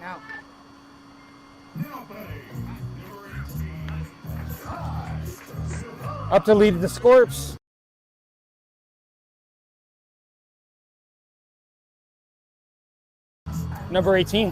Now. Up to lead the Scorps. Number 18.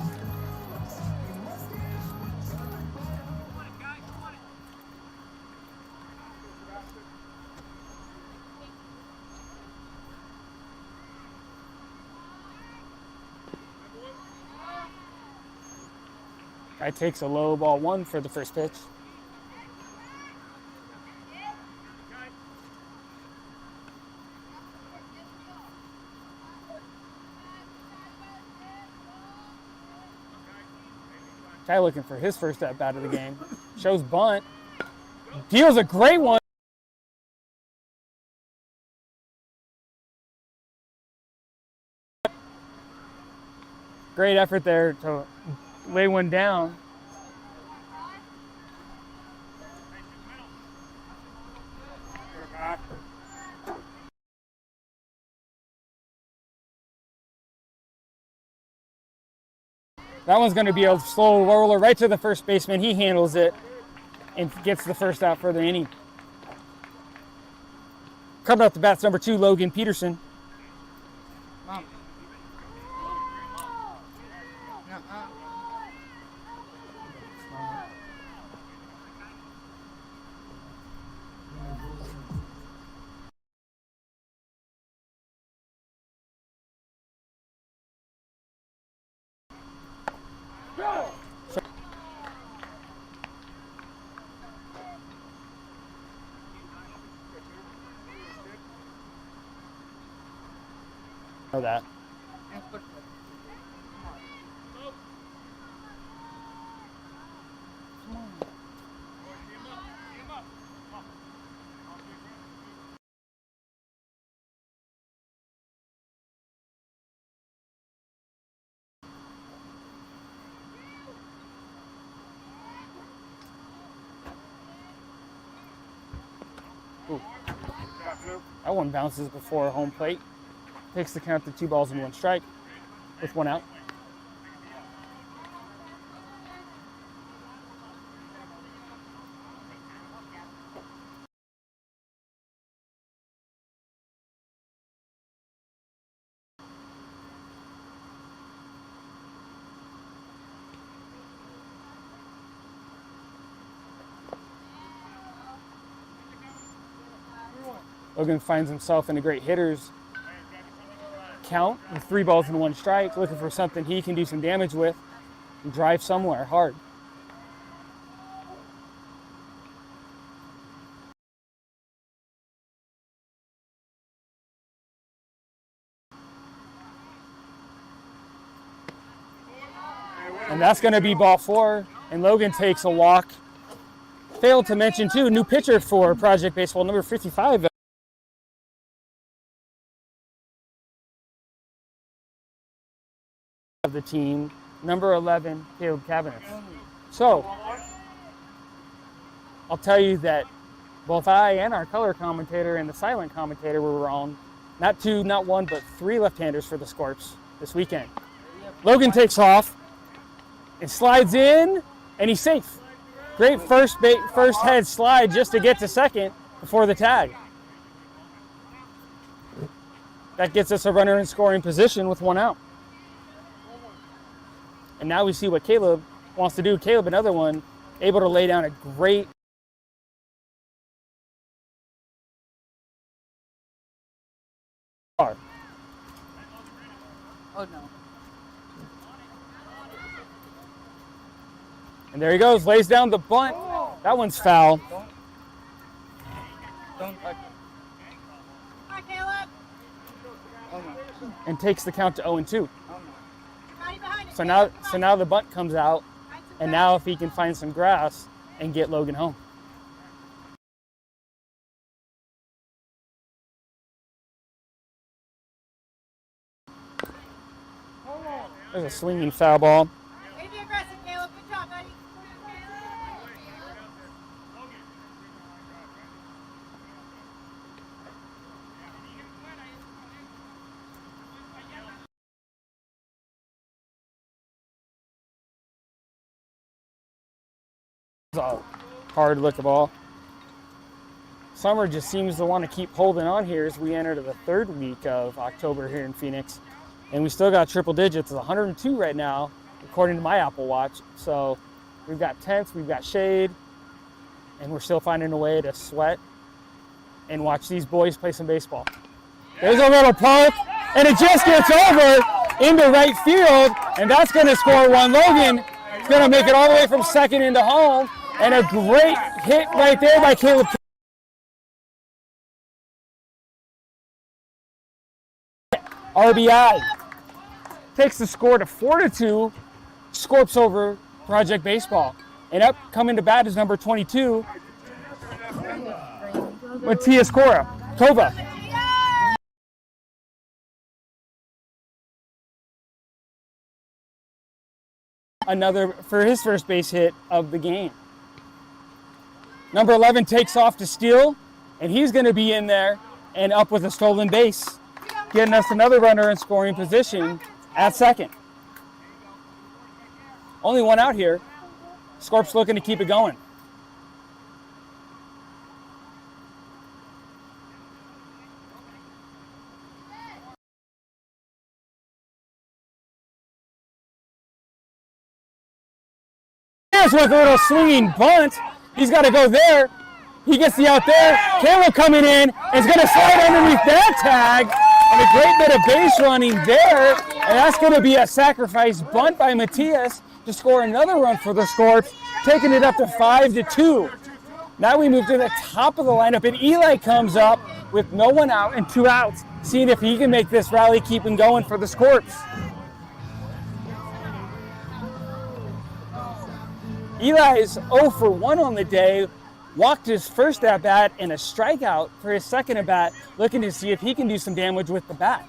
Guy takes a low ball 1 for the first pitch. Guy looking for his first at bat of the game. Shows bunt. Deals a great one. Great effort there to lay one down. That one's going to be a slow roller right to the first baseman. He handles it and gets the first out for the inning. Coming up to bat's number 2, Logan Peterson. Mom. Nuh-uh. Know that. And put it. Come on. Ooh. That one bounces before home plate. Takes the count to 2 balls and 1 strike with 1 out. Logan finds himself in a great hitter's count with 3 balls and 1 strike, looking for something he can do some damage with and drive somewhere hard. And that's going to be ball 4, and Logan takes a walk. Failed to mention, too, new pitcher for Project Baseball, number 55. Of the team, number 11, Caleb Cabinets. So, I'll tell you that both I and our color commentator and the silent commentator were wrong. Not 2, not 1, but 3 left-handers for the Scorps this weekend. Logan takes off and slides in, and he's safe. Great first head slide just to get to second before the tag. That gets us a runner in scoring position with 1 out. And now we see what Caleb wants to do. Caleb, another one, able to lay down a great Oh no. And there he goes, lays down the bunt. That one's foul. Don't touch it. Hi, Caleb. Oh no. And takes the count to 0-2. Oh no. Body behind it, So Caleb. now the bunt comes out, Find some and grass. now if he can find some grass and get Logan home. There's a swinging foul ball. a hard look of ball. Summer just seems to want to keep holding on here as we enter the third week of October here in Phoenix. And we still got triple digits. It's 102 right now, according to my Apple Watch. So we've got tents, we've got shade, and we're still finding a way to sweat and watch these boys play some baseball. There's a little poke, and it just gets over into right field, and that's going to score one. Logan is going to make it all the way from second into home, and a great hit right there by Caleb. RBI takes the score to 4-2. Scorps over Project Baseball, and up coming to bat is number 22, Matias Kova. Another for his first base hit of the game. Number 11 takes off to steal, and he's going to be in there and up with a stolen base, getting us another runner in scoring position at second. Only one out here. Scorps looking to keep it going. With a little swinging bunt. He's got to go there. He gets the out there. Caleb coming in is going to slide underneath that tag. And a great bit of base running there. And that's going to be a sacrifice bunt by Matias to score another run for the Scorps, taking it up to 5-2. Now we move to the top of the lineup, and Eli comes up with no one out and 2 outs, seeing if he can make this rally keeping going for the Scorps. Eli's 0 for 1 on the day, walked his first at-bat and a strikeout for his second at-bat, looking to see if he can do some damage with the bat.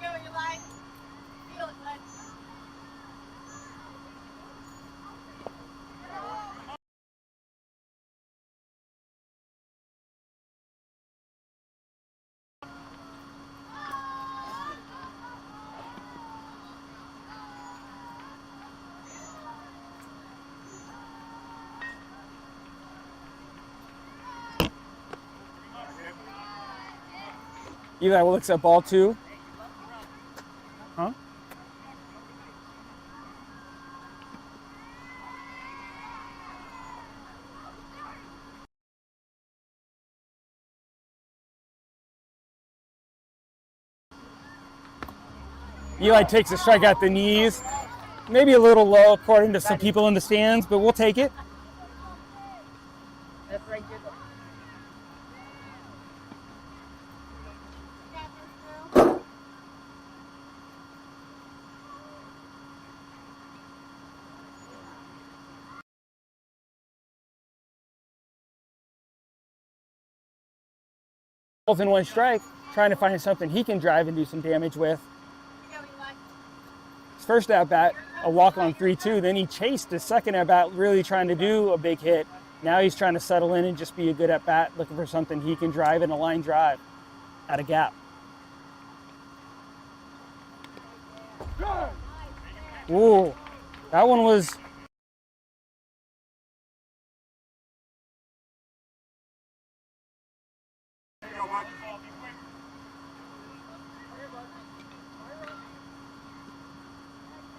Eli looks at ball 2. Huh? Eli takes a strike at the knees. Maybe a little low according to some people in the stands, but we'll take it. That's right there. Both in 1 strike, trying to find something he can drive and do some damage with. His first at-bat, a walk on 3-2. Then he chased his second at-bat, really trying to do a big hit. Now he's trying to settle in and just be a good at-bat, looking for something he can drive in a line drive at a gap. Ooh, that one was...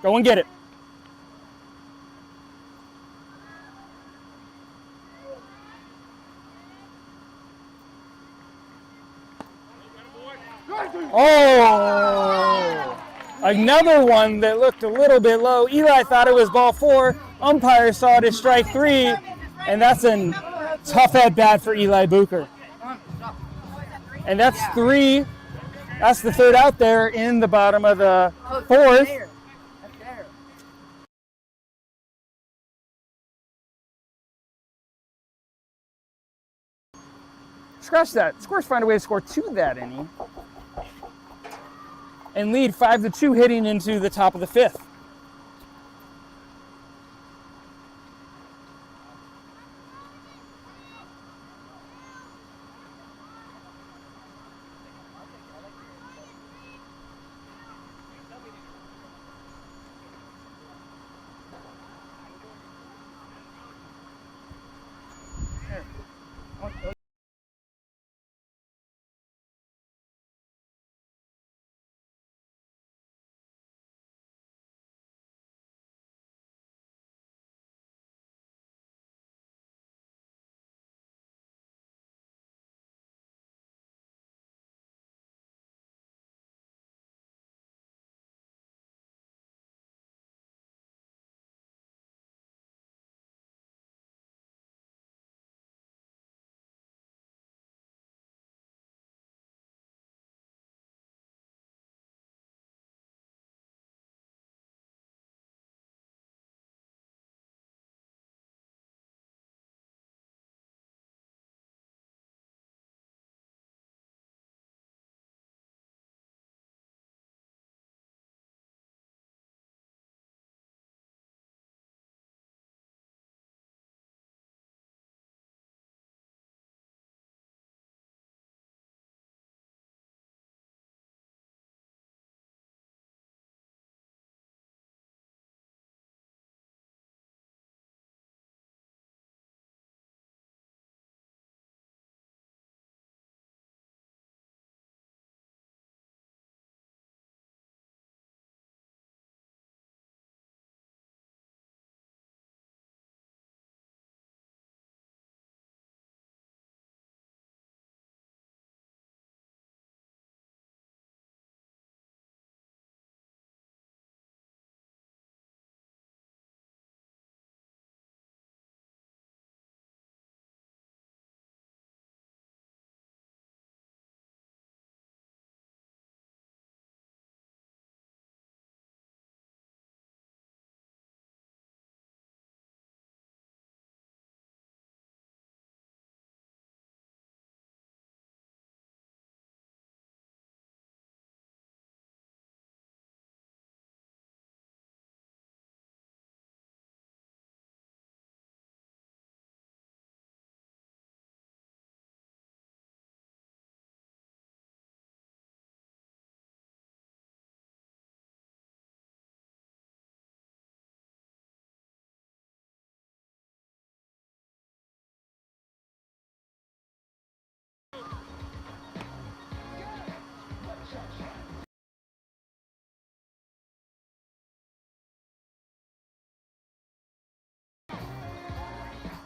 Go and get it. Oh! Another one that looked a little bit low. Eli thought it was ball 4. Umpire saw it as strike 3. And that's a tough at-bat for Eli Bucher. And that's 3. That's the third out there in the bottom of the 4th. Scratch that. Scorps find a way to score 2 that inning. And lead 5-2 hitting into the top of the 5th.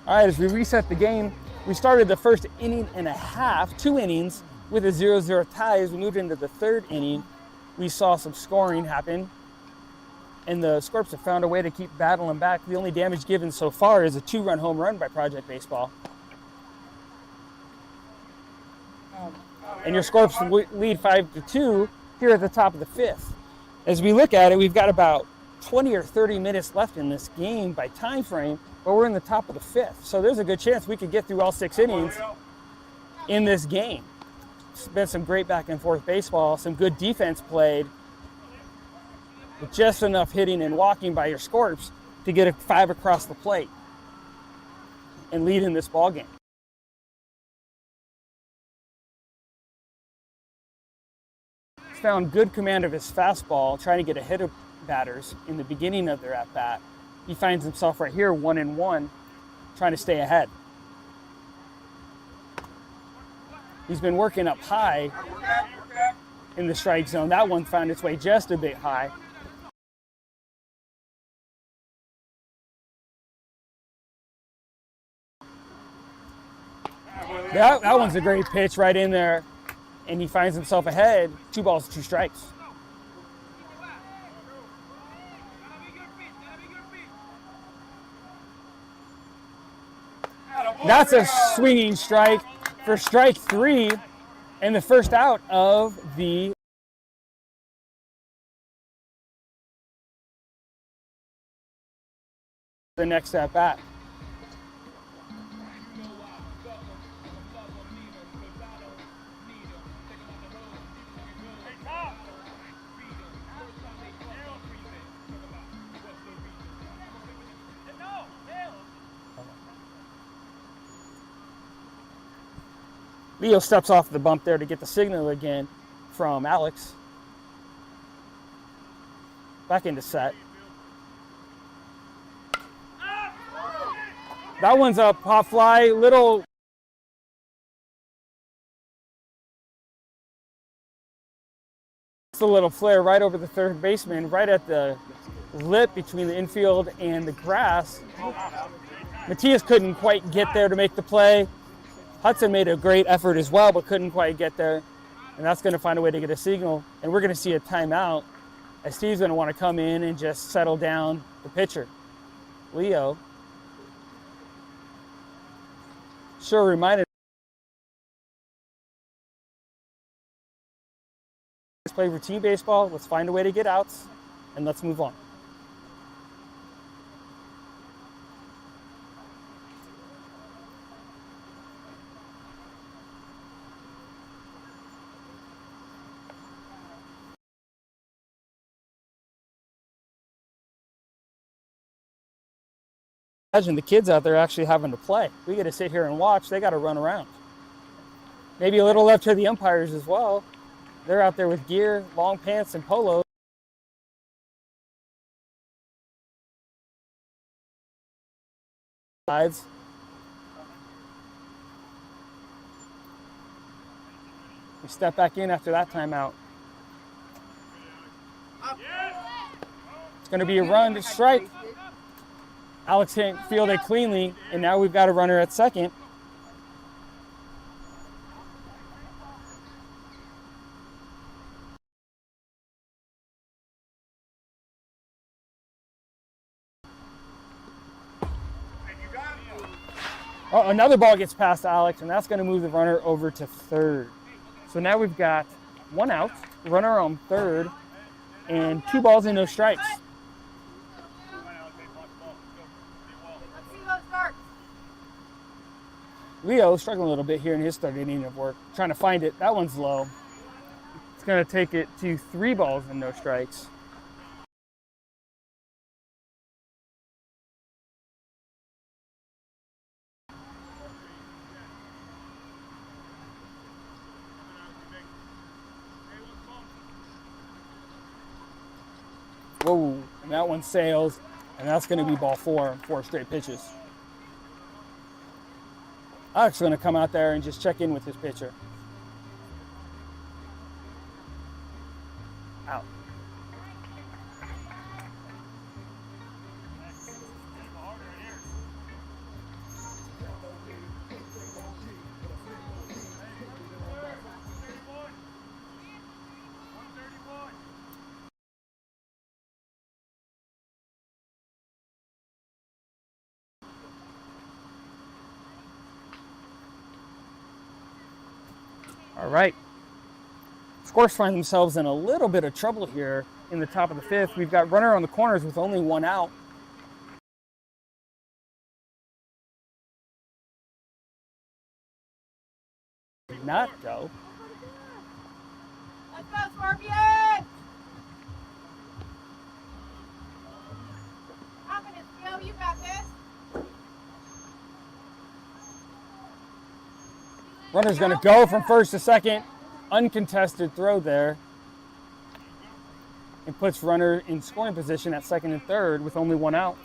All right, as we reset the game, we started the first inning and a half, 2 innings, with a 0-0 tie. As we moved into the third inning, we saw some scoring happen, and the Scorps have found a way to keep battling back. The only damage given so far is a 2-run home run by Project Baseball. And your Scorps lead 5-2 here at the top of the fifth. As we look at it, we've got about 20 or 30 minutes left in this game by time frame, but we're in the top of the fifth. So there's a good chance we could get through all 6 innings in this game. It's been some great back and forth baseball, some good defense played, with just enough hitting and walking by your Scorps to get a 5 across the plate and lead in this ball game. He's found good command of his fastball, trying to get ahead of batters in the beginning of their at-bat. He finds himself right here, 1-1, trying to stay ahead. He's been working up high in the strike zone. That one found its way just a bit high. That one's a great pitch right in there, and he finds himself ahead, 2 balls, 2 strikes. That's a swinging strike for strike 3 and the first out of the next at bat. Leo steps off the bump there to get the signal again from Alex. Back into set. That one's a pop fly, little. It's a little flare right over the third baseman, right at the lip between the infield and the grass. Matias couldn't quite get there to make the play. Hudson made a great effort as well, but couldn't quite get there. And that's going to find a way to get a signal. And we're going to see a timeout, as Steve's going to want to come in and just settle down the pitcher. Leo. Sure reminded. Let's play routine baseball. Let's find a way to get outs, and let's move on. Imagine the kids out there actually having to play. We get to sit here and watch. They got to run around. Maybe a little left to the umpires as well. They're out there with gear, long pants, and polos. Sides. We step back in after that timeout. It's going to be a run to strike. Alex can't field it cleanly, and now we've got a runner at second. Oh, another ball gets past Alex, and that's going to move the runner over to third. So now we've got 1 out, runner on third, and 2 balls and no strikes. Leo struggling a little bit here in his third inning of work, trying to find it. That one's low. It's going to take it to 3 balls and no strikes. Whoa, and that one sails, and that's going to be ball 4, 4 straight pitches. Alex is going to come out there and just check in with his pitcher. Out. All right. Scorps find themselves in a little bit of trouble here in the top of the fifth. We've got runner on the corners with only one out. Did not go. Let's go, Scorpions! Confidence, Bill. You got this. Runner's going to go from first to second. Uncontested throw there. And puts runner in scoring position at second and third with only one out.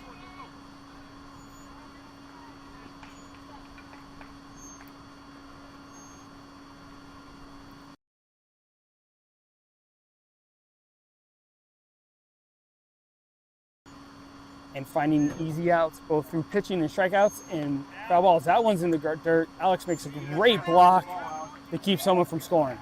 And finding easy outs both through pitching and strikeouts and foul balls. That one's in the dirt. Alex makes a great block to keep someone from scoring.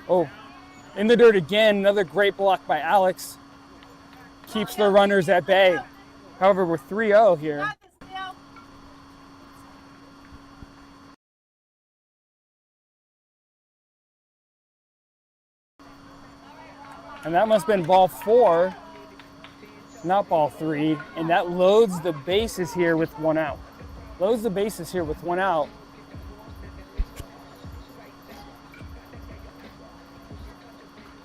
Oh, in the dirt again, another great block by Alex. Keeps the runners at bay. However, we're 3-0 here. Got this, Bill. And that must have been ball 4, not ball 3. And that loads the bases here with one out. Loads the bases here with one out.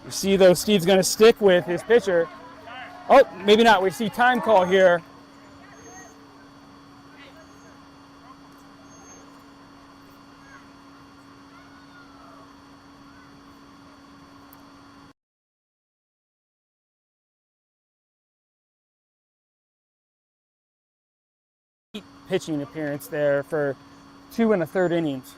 You see, though, Steve's going to stick with his pitcher. Oh, maybe not. We see time call here. Pitching appearance there for 2 1/3 innings.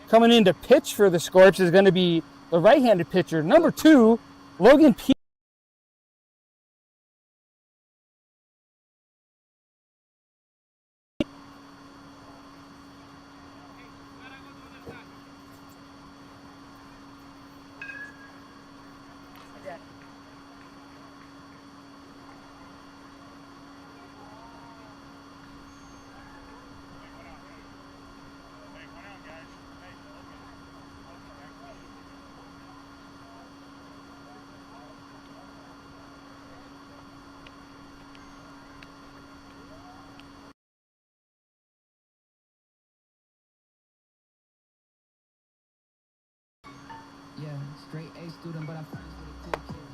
Coming in to pitch for the Scorps is going to be the right-handed pitcher, number 2, Logan P. Yeah, straight A student, but I'm friends with a cool kid.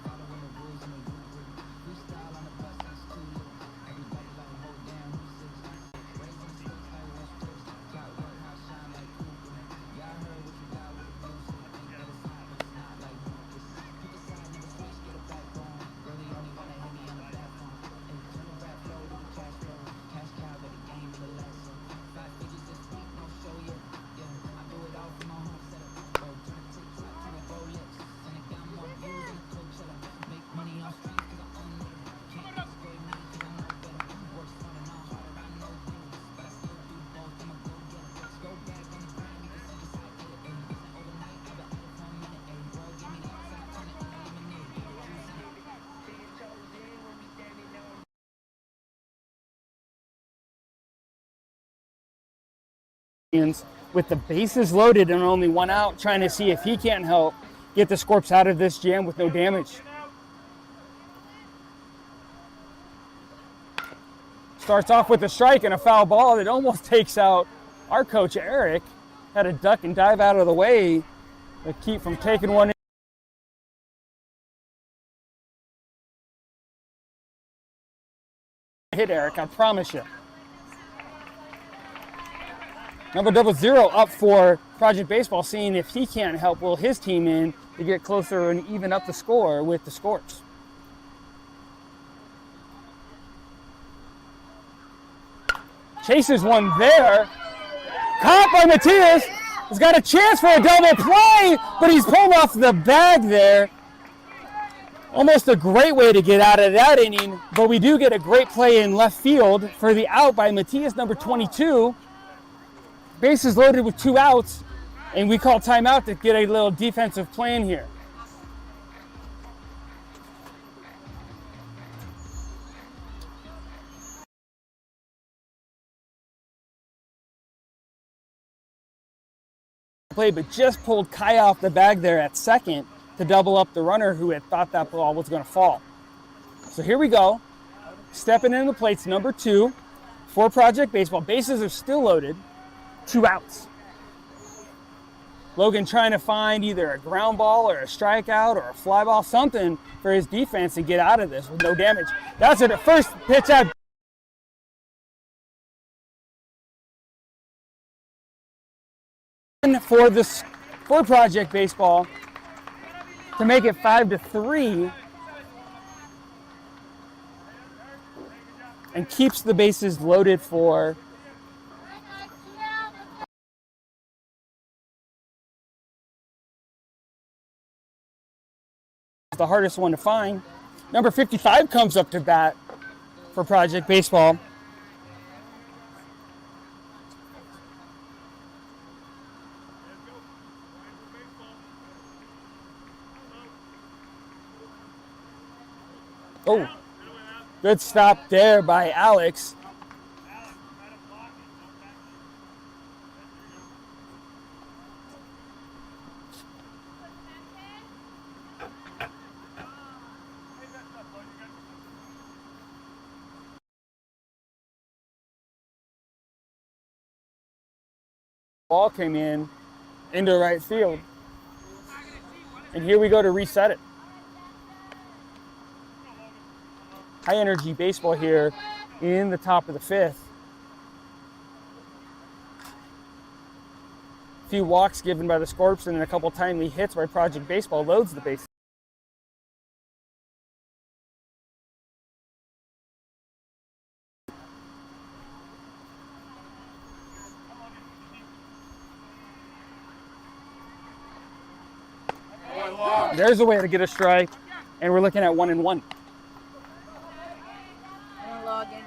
Following the rules in the rubric. Freestyle on the bus, that's too little. Everybody like, hold down, who's 6? Raised on stage like West Twitch. Got work, how shine like Cooper. Yeah, I heard what you got with the views. Think that it's hot, but it's not like Rufus. Pick a side, never switch, get a backbone. Really only wanna hit me on the bathroom. And turn the rap flow to the cash flow. Cash cow, but the game to the last so 5 figures this week, no show yet. Yeah, I do it all from my home setup. Bro, turn the TikTok to a Rolex. And I got more views than a Coachella. Make money on streets cause I own it. Can't exploit me cause I know better. Work smarter, not harder, I know things. But I still do both, I'm a go-getter. Let's go back on the grind, you can see just how I did it. Ayy, wasn't overnight, I've been at it for a minute. Ayy, bro, give me that, so I turn it into lemonade. Juice in it. With the bases loaded and only one out, trying to see if he can't help get the Scorps out of this jam with no damage. Starts off with a strike and a foul ball that almost takes out our coach, Eric. Had to duck and dive out of the way to keep from taking one. Hit Eric, I promise you. Number 00 up for Project Baseball, seeing if he can't help will his team in to get closer and even up the score with the Scorps. Chases one there. Caught by Matias. He's got a chance for a double play, but he's pulled off the bag there. Almost a great way to get out of that inning, but we do get a great play in left field for the out by Matias, number 22. Bases loaded with 2 outs, and we call timeout to get a little defensive plan here. Play, but just pulled Kai off the bag there at second to double up the runner who had thought that ball was going to fall. So here we go. Stepping into the plates, number 2 for Project Baseball. Bases are still loaded. 2 outs. Logan trying to find either a ground ball or a strikeout or a fly ball, something for his defense to get out of this with no damage. That's it. First pitch out. For Project Baseball to make it 5-3 and keeps the bases loaded for the hardest one to find. Number 55 comes up to bat for Project Baseball. Oh, good stop there by Alex. Ball came into right field. And here we go to reset it. High energy baseball here in the top of the 5th. A few walks given by the Scorps and a couple timely hits by Project Baseball loads the base. There's a way to get a strike, and we're looking at 1-1. Logging.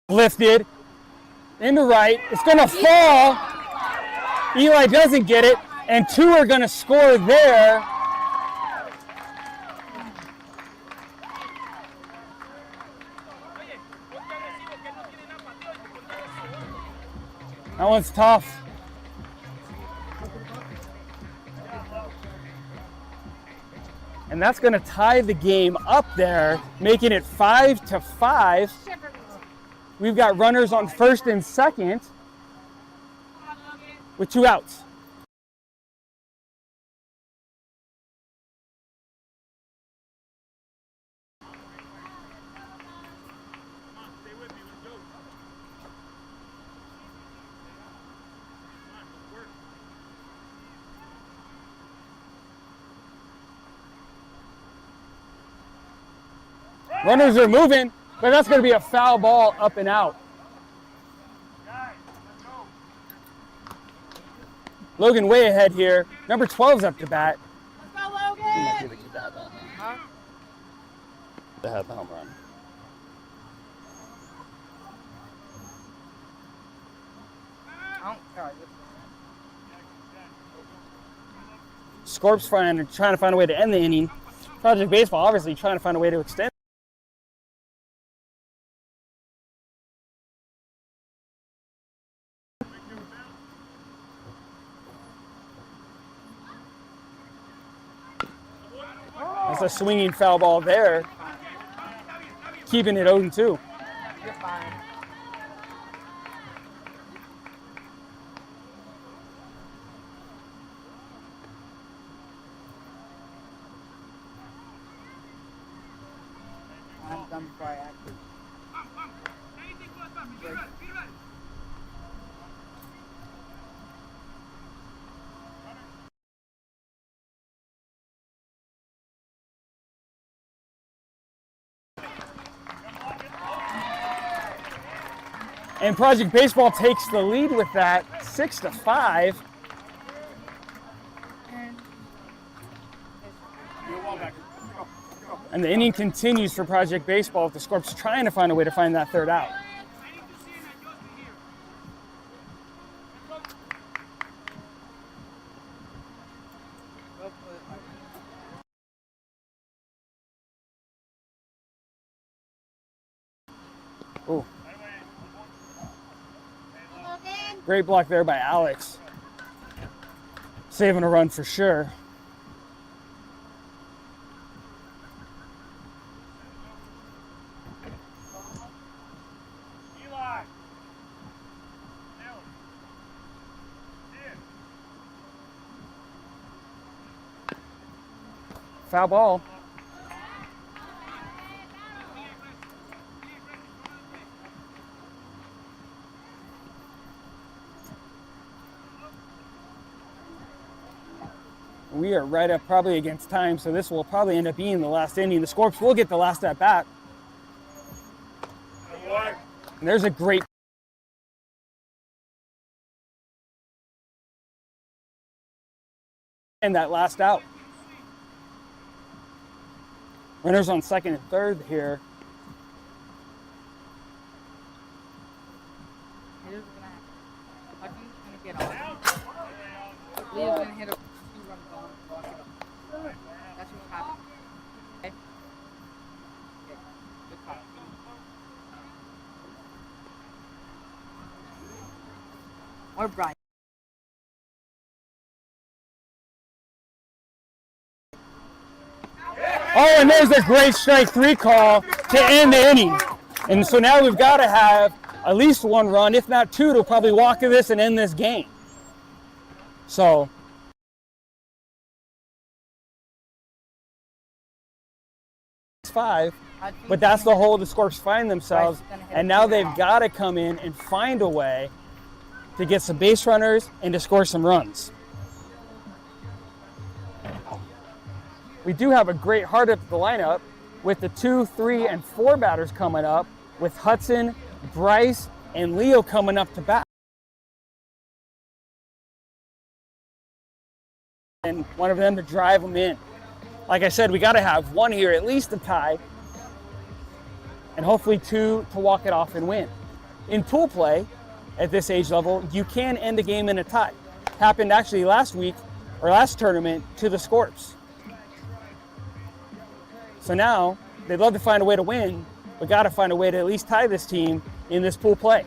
Lifted into right. It's going to fall. Eli doesn't get it, and 2 are going to score there. That one's tough. And that's going to tie the game up there, making it 5-5. We've got runners on first and second with 2 outs. Runners are moving, but that's going to be a foul ball up and out. Logan way ahead here. Number 12's up to bat. Let's go, Logan! To have the home run. Scorps trying to find a way to end the inning. Project Baseball obviously trying to find a way to extend. That's a swinging foul ball there, keeping it 0-2. You're fine. I'm done before I actually. And Project Baseball takes the lead with that 6-5. And the inning continues for Project Baseball with the Scorps trying to find a way to find that third out. Ooh. Great block there by Alex. Saving a run for sure. Foul ball. We are right up probably against time, so this will probably end up being the last inning. The Scorps will get the last at bat. And there's a great and that last out. Runners on second and third here. Here's what's gonna happen. Hudson's gonna get off. Leo's gonna hit a 2-run ball and walk it off. That's what's happening. Okay? Okay. Good call. Or Brian. Oh, and there's a great strike three call to end the inning. And so now we've got to have at least one run, if not two, to probably walk this and end this game. So it's 5, but that's the hole the Scorps find themselves. And now they've got to come in and find a way to get some base runners and to score some runs. We do have a great heart up the lineup with the 2, 3, and 4 batters coming up, with Hudson, Bryce, and Leo coming up to bat. And one of them to drive them in. Like I said, we got to have one here, at least a tie, and hopefully 2 to walk it off and win. In pool play, at this age level, you can end a game in a tie. Happened actually last week, or last tournament, to the Scorps. So now, they'd love to find a way to win, but got to find a way to at least tie this team in this pool play.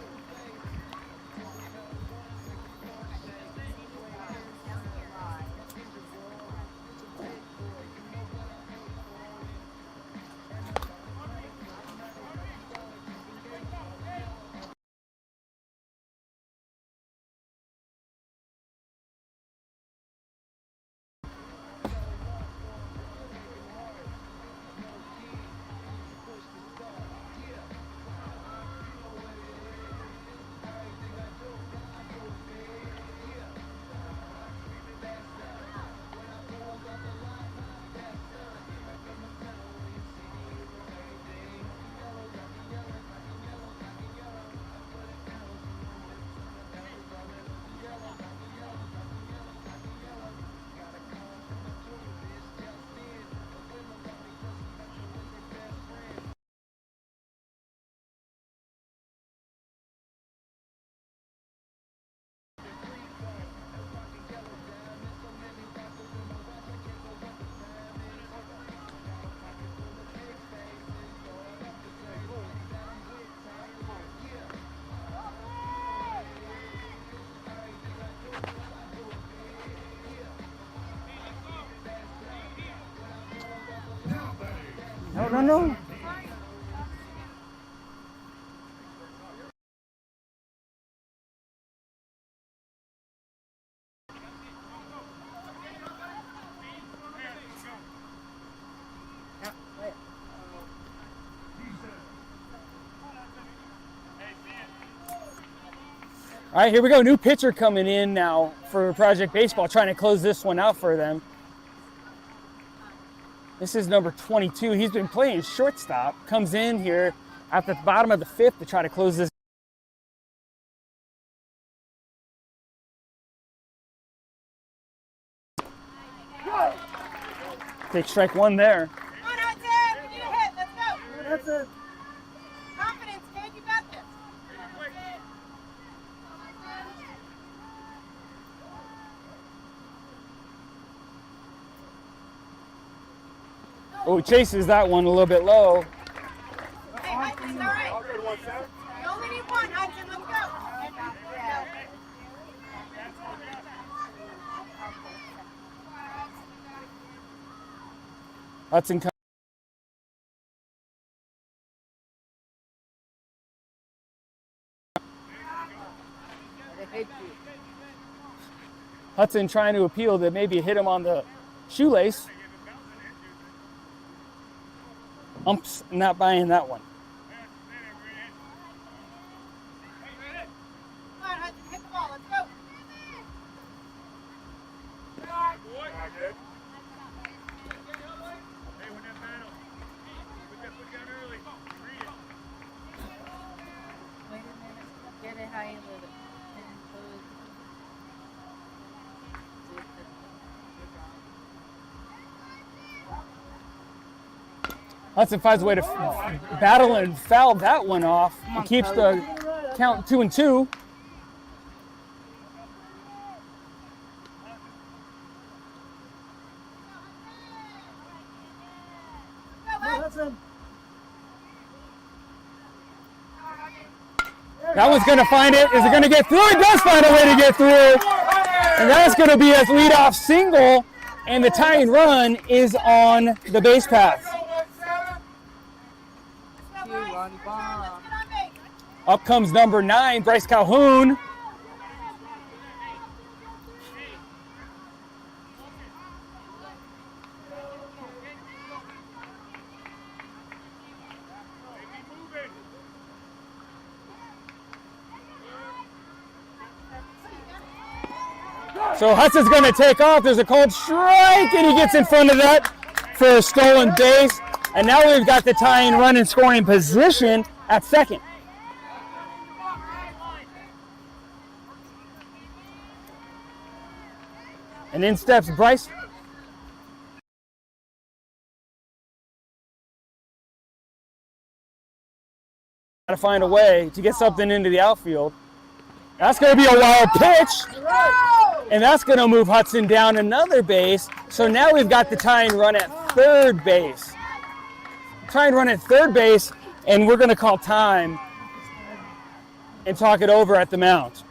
No. All right, here we go. New pitcher coming in now for Project Baseball, trying to close this one out for them. This is number 22. He's been playing shortstop. Comes in here at the bottom of the 5th to try to close this Take strike one there. Come on, Hudson. We need a hit. Let's go. That's it. Confidence, kid. You got this. Oh, chases that one a little bit low. Hey, Hudson, all right. You only need one, Hudson. Let's go. Hudson They hate you. Hudson trying to appeal that maybe hit him on the shoelace. Umps not buying that one. Come on, Hudson. Hit the ball. Let's go. Wait a minute. Get it how you live it. Hudson finds a way to battle and foul that one off. He keeps the count 2-2. Hudson. That one's going to find it. Is it going to get through? It does find a way to get through. And that's going to be his leadoff single. And the tying run is on the base path. Two-run bomb. Get on base. Up comes number 9, Bryce Calhoun. So Hudson's going to take off. There's a called strike, and he gets in front of that for a stolen base. And now we've got the tying run and scoring position at second. And in steps Bryce. Got to find a way to get something into the outfield. That's going to be a wild pitch. And that's going to move Hudson down another base. So now we've got the tying run at third base. Tying run at third base, and we're going to call time and talk it over at the mound.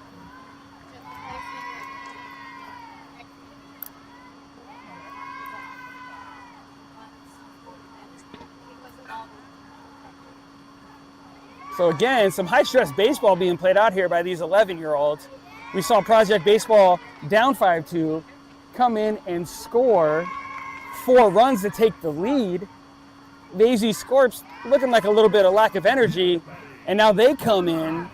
So again, some high-stress baseball being played out here by these 11-year-olds. We saw Project Baseball down 5-2 come in and score 4 runs to take the lead. The AZ Scorps looking like a little bit of lack of energy, and now they come in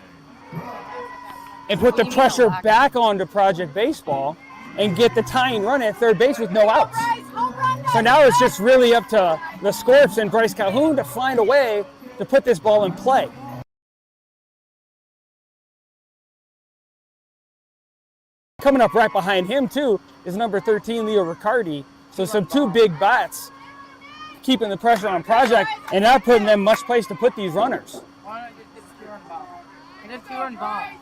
and put the pressure back onto Project Baseball and get the tying run at third base with no outs. So now it's just really up to the Scorps and Bryce Calhoun to find a way to put this ball in play. Coming up right behind him, too, is number 13, Leo Riccardi. So some 2 big bats keeping the pressure on Project and not putting them much place to put these runners. Why don't you get a 2-run bomb? Get a 2-run bomb.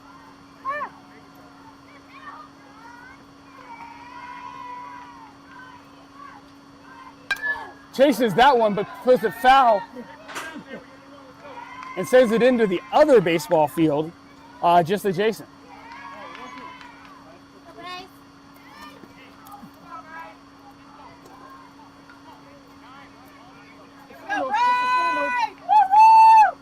Chases that one, but puts it foul and sends it into the other baseball field, just adjacent. Go, Ray! Woo-hoo!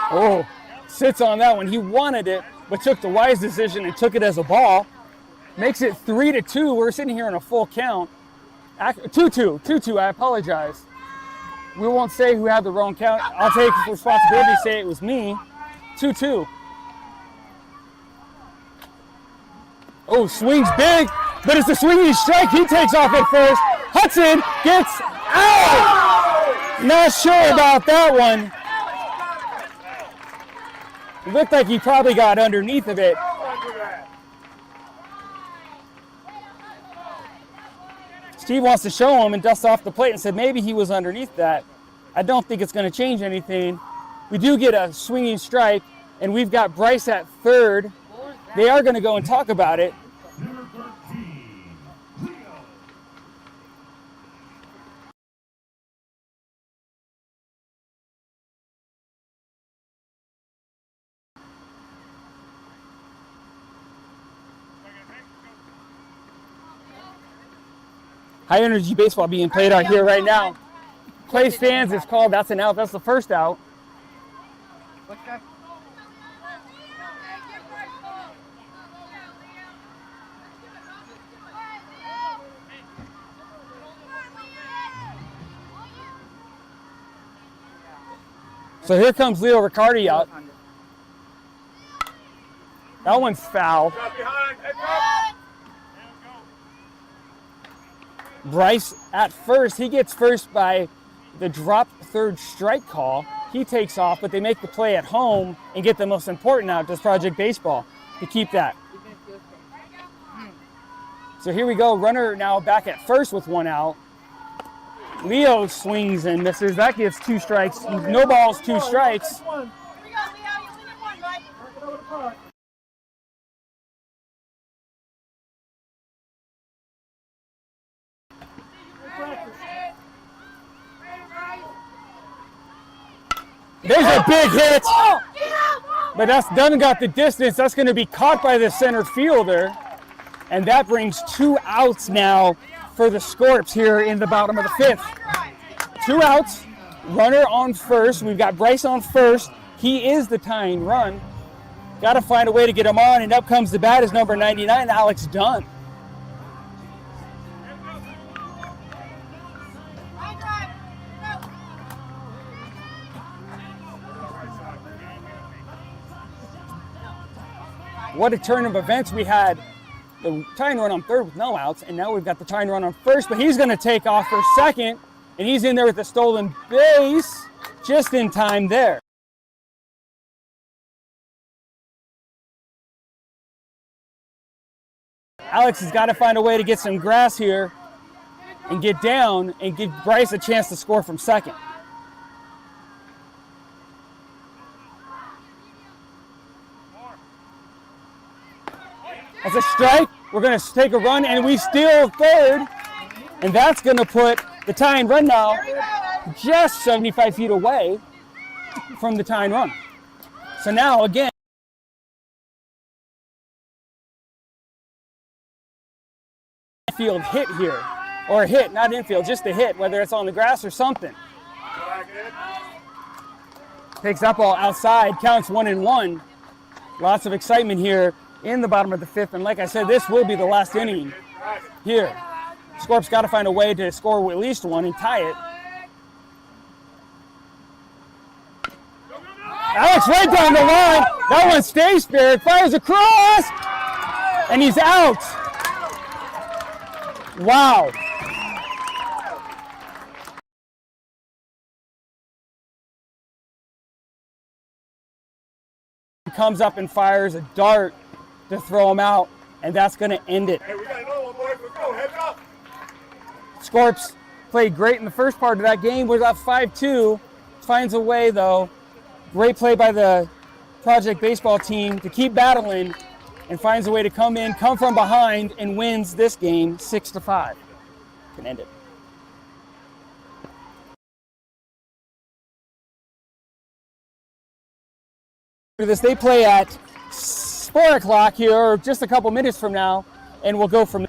Oh, sits on that one. He wanted it, but took the wise decision and took it as a ball. Makes it 3-2. We're sitting here in a full count. 2-2, I apologize. We won't say who had the wrong count. I'll take responsibility, say it was me. 2-2. Oh, swings big, but it's a swinging strike. He takes off at first. Hudson gets out! Not sure about that one. It looked like he probably got underneath of it. Steve wants to show him and dust off the plate and said maybe he was underneath that. I don't think it's going to change anything. We do get a swinging strike, and we've got Bryce at third. They are going to go and talk about it. High energy baseball being played out here right now. Play stands is called. That's an out. That's the first out. What's that? So here comes Leo Riccardi out. That one's foul. Bryce at first. He gets first by the drop third strike call. He takes off, but they make the play at home and get the most important out, does Project Baseball, to keep that. So here we go. Runner now back at first with one out. Leo swings and misses. That gives two strikes. No balls, two strikes. Here we go, Leo. You only need one, bud. There's a big hit, but that's done got the distance. That's going to be caught by the center fielder, and that brings two outs now for the Scorps here in the bottom of the fifth. Two outs, runner on first. We've got Bryce on first. He is the tying run. Got to find a way to get him on, and up comes the bat is number 99, Alex Dunn. What a turn of events. We had the tying run on third with no outs, and now we've got the tying run on first, but he's going to take off for second, and he's in there with a stolen base just in time there. Alex has got to find a way to get some grass here and get down and give Bryce a chance to score from second. That's a strike. We're going to take a run, and we steal third. And that's going to put the tying run now just 75 feet away from the tying run. So now, again, infield hit here. Or a hit, not infield, just a hit, whether it's on the grass or something. Takes that ball outside, counts 1-1. Lots of excitement here in the bottom of the fifth, and like I said, this will be the last inning here. Scorps got to find a way to score at least one and tie it. Alex right down the line. That one stays fair. Fires across, and he's out. Wow. He comes up and fires a dart to throw him out, and that's going to end it. Hey, we got another one, boys. Let's go. Heads up. Scorps played great in the first part of that game. We're up 5-2. Finds a way, though. Great play by the Project Baseball team to keep battling and finds a way to come in, come from behind, and wins this game 6-5. Can end it. They play at 4 o'clock here, or just a couple minutes from now, and we'll go from there.